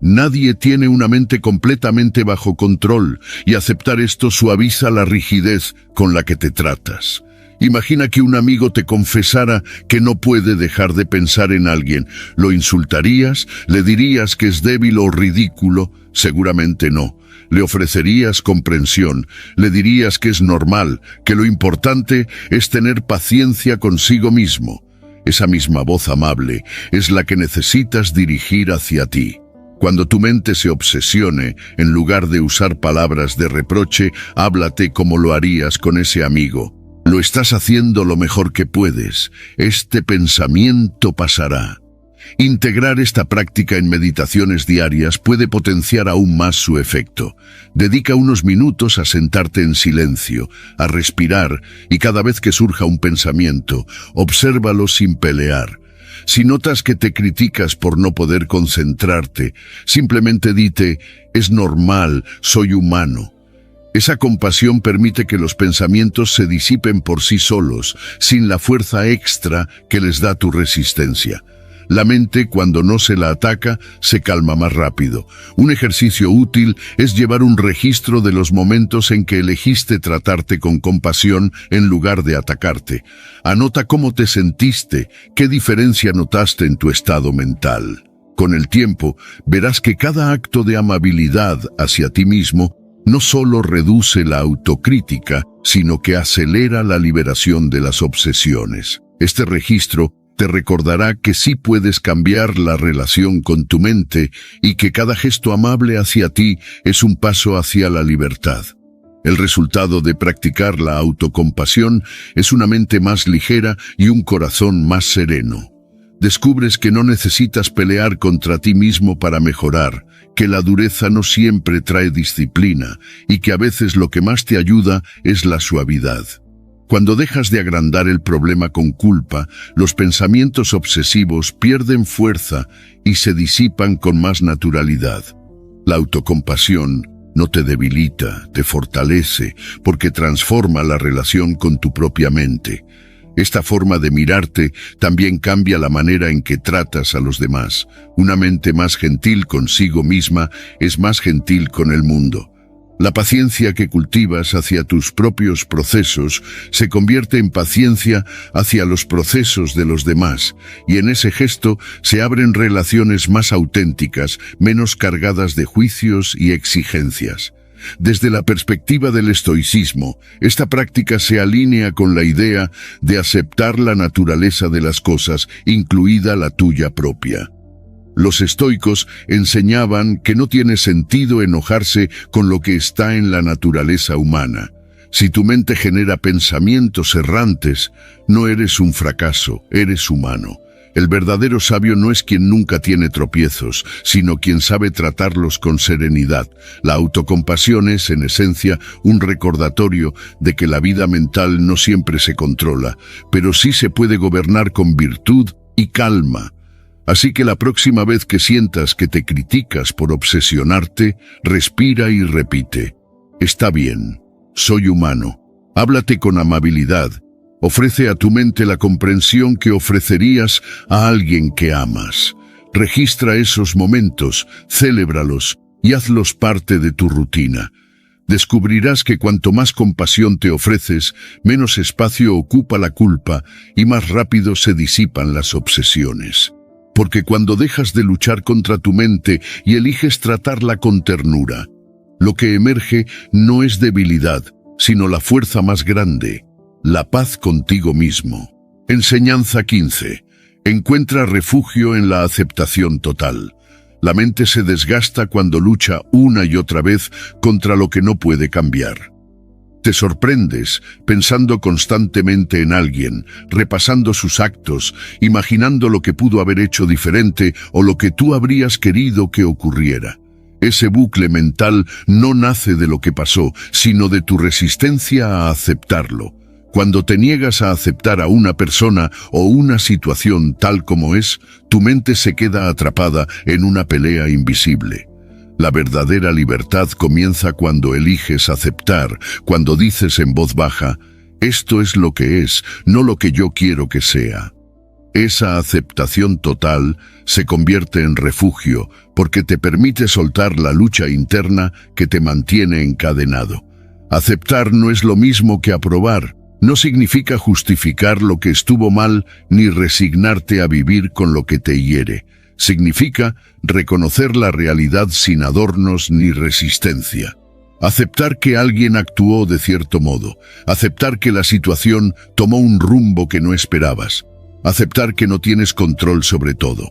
Nadie tiene una mente completamente bajo control y aceptar esto suaviza la rigidez con la que te tratas. Imagina que un amigo te confesara que no puede dejar de pensar en alguien. ¿Lo insultarías? ¿Le dirías que es débil o ridículo? Seguramente no. Le ofrecerías comprensión. Le dirías que es normal, que lo importante es tener paciencia consigo mismo. Esa misma voz amable es la que necesitas dirigir hacia ti. Cuando tu mente se obsesione, en lugar de usar palabras de reproche, háblate como lo harías con ese amigo. Lo estás haciendo lo mejor que puedes. Este pensamiento pasará. Integrar esta práctica en meditaciones diarias puede potenciar aún más su efecto. Dedica unos minutos a sentarte en silencio, a respirar, y cada vez que surja un pensamiento, obsérvalo sin pelear. Si notas que te criticas por no poder concentrarte, simplemente dite, es normal, soy humano. Esa compasión permite que los pensamientos se disipen por sí solos, sin la fuerza extra que les da tu resistencia. La mente, cuando no se la ataca, se calma más rápido. Un ejercicio útil es llevar un registro de los momentos en que elegiste tratarte con compasión en lugar de atacarte. Anota cómo te sentiste, qué diferencia notaste en tu estado mental. Con el tiempo, verás que cada acto de amabilidad hacia ti mismo no solo reduce la autocrítica, sino que acelera la liberación de las obsesiones. Este registro te recordará que sí puedes cambiar la relación con tu mente y que cada gesto amable hacia ti es un paso hacia la libertad. El resultado de practicar la autocompasión es una mente más ligera y un corazón más sereno. Descubres que no necesitas pelear contra ti mismo para mejorar, que la dureza no siempre trae disciplina y que a veces lo que más te ayuda es la suavidad. Cuando dejas de agrandar el problema con culpa, los pensamientos obsesivos pierden fuerza y se disipan con más naturalidad. La autocompasión no te debilita, te fortalece, porque transforma la relación con tu propia mente. Esta forma de mirarte también cambia la manera en que tratas a los demás. Una mente más gentil consigo misma es más gentil con el mundo. La paciencia que cultivas hacia tus propios procesos se convierte en paciencia hacia los procesos de los demás, y en ese gesto se abren relaciones más auténticas, menos cargadas de juicios y exigencias. Desde la perspectiva del estoicismo, esta práctica se alinea con la idea de aceptar la naturaleza de las cosas, incluida la tuya propia. Los estoicos enseñaban que no tiene sentido enojarse con lo que está en la naturaleza humana. Si tu mente genera pensamientos errantes, no eres un fracaso, eres humano. El verdadero sabio no es quien nunca tiene tropiezos, sino quien sabe tratarlos con serenidad. La autocompasión es, en esencia, un recordatorio de que la vida mental no siempre se controla, pero sí se puede gobernar con virtud y calma. Así que la próxima vez que sientas que te criticas por obsesionarte, respira y repite: está bien, soy humano. Háblate con amabilidad. Ofrece a tu mente la comprensión que ofrecerías a alguien que amas. Registra esos momentos, célebralos y hazlos parte de tu rutina. Descubrirás que cuanto más compasión te ofreces, menos espacio ocupa la culpa y más rápido se disipan las obsesiones. Porque cuando dejas de luchar contra tu mente y eliges tratarla con ternura, lo que emerge no es debilidad, sino la fuerza más grande, la paz contigo mismo. Enseñanza 15. Encuentra refugio en la aceptación total. La mente se desgasta cuando lucha una y otra vez contra lo que no puede cambiar. Te sorprendes pensando constantemente en alguien, repasando sus actos, imaginando lo que pudo haber hecho diferente o lo que tú habrías querido que ocurriera. Ese bucle mental no nace de lo que pasó, sino de tu resistencia a aceptarlo. Cuando te niegas a aceptar a una persona o una situación tal como es, tu mente se queda atrapada en una pelea invisible. La verdadera libertad comienza cuando eliges aceptar, cuando dices en voz baja: esto es lo que es, no lo que yo quiero que sea. Esa aceptación total se convierte en refugio porque te permite soltar la lucha interna que te mantiene encadenado. Aceptar no es lo mismo que aprobar. No significa justificar lo que estuvo mal ni resignarte a vivir con lo que te hiere. Significa reconocer la realidad sin adornos ni resistencia. Aceptar que alguien actuó de cierto modo. Aceptar que la situación tomó un rumbo que no esperabas. Aceptar que no tienes control sobre todo.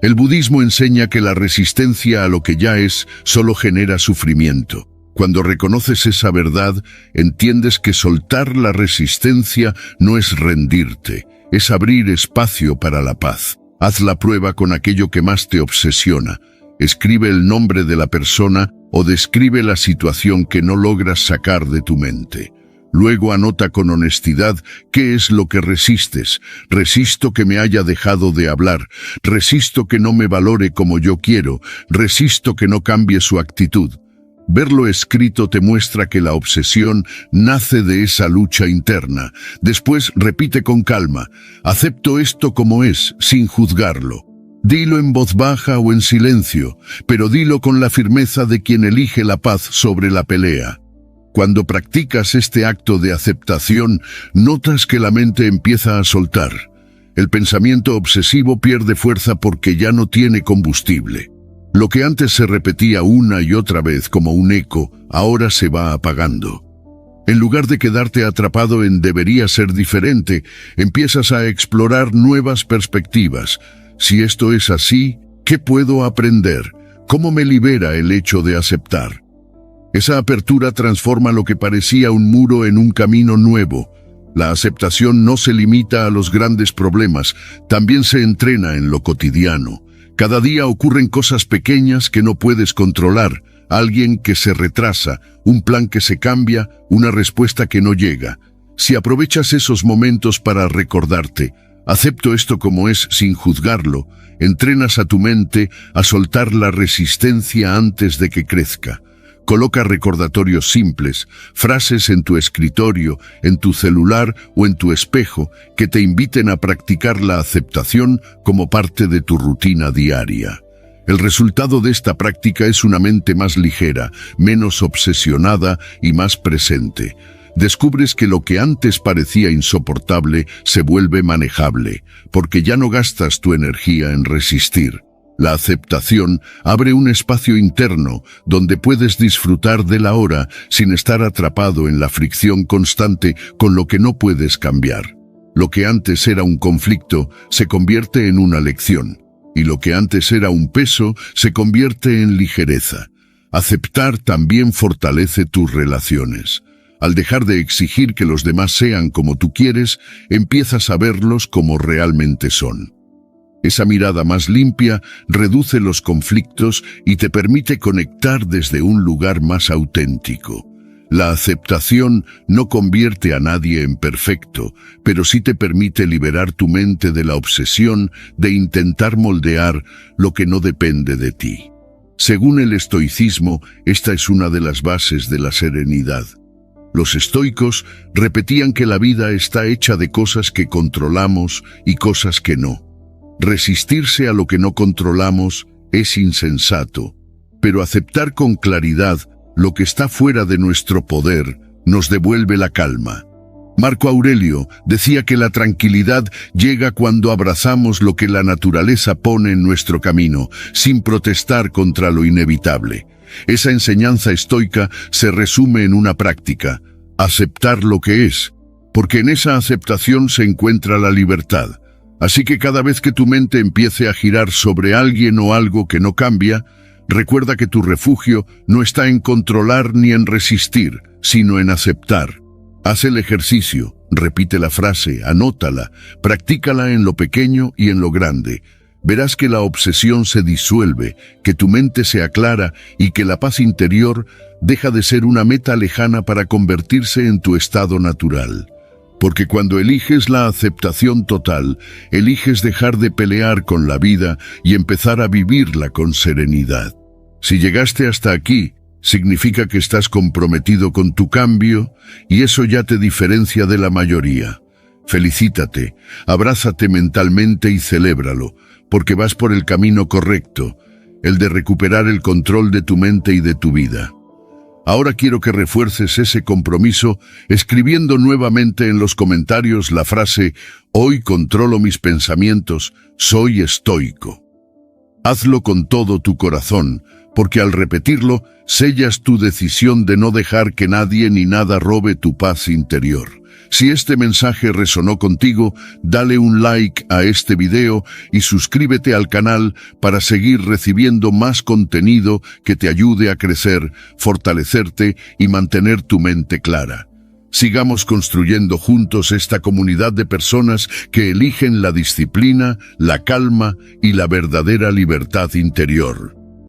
El budismo enseña que la resistencia a lo que ya es solo genera sufrimiento. Cuando reconoces esa verdad, entiendes que soltar la resistencia no es rendirte, es abrir espacio para la paz. Haz la prueba con aquello que más te obsesiona. Escribe el nombre de la persona o describe la situación que no logras sacar de tu mente. Luego anota con honestidad qué es lo que resistes. Resisto que me haya dejado de hablar. Resisto que no me valore como yo quiero. Resisto que no cambie su actitud. Verlo escrito te muestra que la obsesión nace de esa lucha interna. Después repite con calma: acepto esto como es, sin juzgarlo. Dilo en voz baja o en silencio, pero dilo con la firmeza de quien elige la paz sobre la pelea. Cuando practicas este acto de aceptación, notas que la mente empieza a soltar. El pensamiento obsesivo pierde fuerza porque ya no tiene combustible. Lo que antes se repetía una y otra vez como un eco, ahora se va apagando. En lugar de quedarte atrapado en debería ser diferente, empiezas a explorar nuevas perspectivas. Si esto es así, ¿qué puedo aprender? ¿Cómo me libera el hecho de aceptar? Esa apertura transforma lo que parecía un muro en un camino nuevo. La aceptación no se limita a los grandes problemas, también se entrena en lo cotidiano. Cada día ocurren cosas pequeñas que no puedes controlar, alguien que se retrasa, un plan que se cambia, una respuesta que no llega. Si aprovechas esos momentos para recordarte: acepto esto como es sin juzgarlo, entrenas a tu mente a soltar la resistencia antes de que crezca. Coloca recordatorios simples, frases en tu escritorio, en tu celular o en tu espejo que te inviten a practicar la aceptación como parte de tu rutina diaria. El resultado de esta práctica es una mente más ligera, menos obsesionada y más presente. Descubres que lo que antes parecía insoportable se vuelve manejable, porque ya no gastas tu energía en resistir. La aceptación abre un espacio interno donde puedes disfrutar de la hora sin estar atrapado en la fricción constante con lo que no puedes cambiar. Lo que antes era un conflicto se convierte en una lección, y lo que antes era un peso se convierte en ligereza. Aceptar también fortalece tus relaciones. Al dejar de exigir que los demás sean como tú quieres, empiezas a verlos como realmente son. Esa mirada más limpia reduce los conflictos y te permite conectar desde un lugar más auténtico. La aceptación no convierte a nadie en perfecto, pero sí te permite liberar tu mente de la obsesión de intentar moldear lo que no depende de ti. Según el estoicismo, esta es una de las bases de la serenidad. Los estoicos repetían que la vida está hecha de cosas que controlamos y cosas que no. Resistirse a lo que no controlamos es insensato, pero aceptar con claridad lo que está fuera de nuestro poder nos devuelve la calma. Marco Aurelio decía que la tranquilidad llega cuando abrazamos lo que la naturaleza pone en nuestro camino, sin protestar contra lo inevitable. Esa enseñanza estoica se resume en una práctica: aceptar lo que es, porque en esa aceptación se encuentra la libertad. Así que cada vez que tu mente empiece a girar sobre alguien o algo que no cambia, recuerda que tu refugio no está en controlar ni en resistir, sino en aceptar. Haz el ejercicio, repite la frase, anótala, practícala en lo pequeño y en lo grande. Verás que la obsesión se disuelve, que tu mente se aclara y que la paz interior deja de ser una meta lejana para convertirse en tu estado natural. Porque cuando eliges la aceptación total, eliges dejar de pelear con la vida y empezar a vivirla con serenidad. Si llegaste hasta aquí, significa que estás comprometido con tu cambio y eso ya te diferencia de la mayoría. Felicítate, abrázate mentalmente y celébralo, porque vas por el camino correcto, el de recuperar el control de tu mente y de tu vida. Ahora quiero que refuerces ese compromiso escribiendo nuevamente en los comentarios la frase «Hoy controlo mis pensamientos, soy estoico». Hazlo con todo tu corazón, porque al repetirlo, sellas tu decisión de no dejar que nadie ni nada robe tu paz interior. Si este mensaje resonó contigo, dale un like a este video y suscríbete al canal para seguir recibiendo más contenido que te ayude a crecer, fortalecerte y mantener tu mente clara. Sigamos construyendo juntos esta comunidad de personas que eligen la disciplina, la calma y la verdadera libertad interior.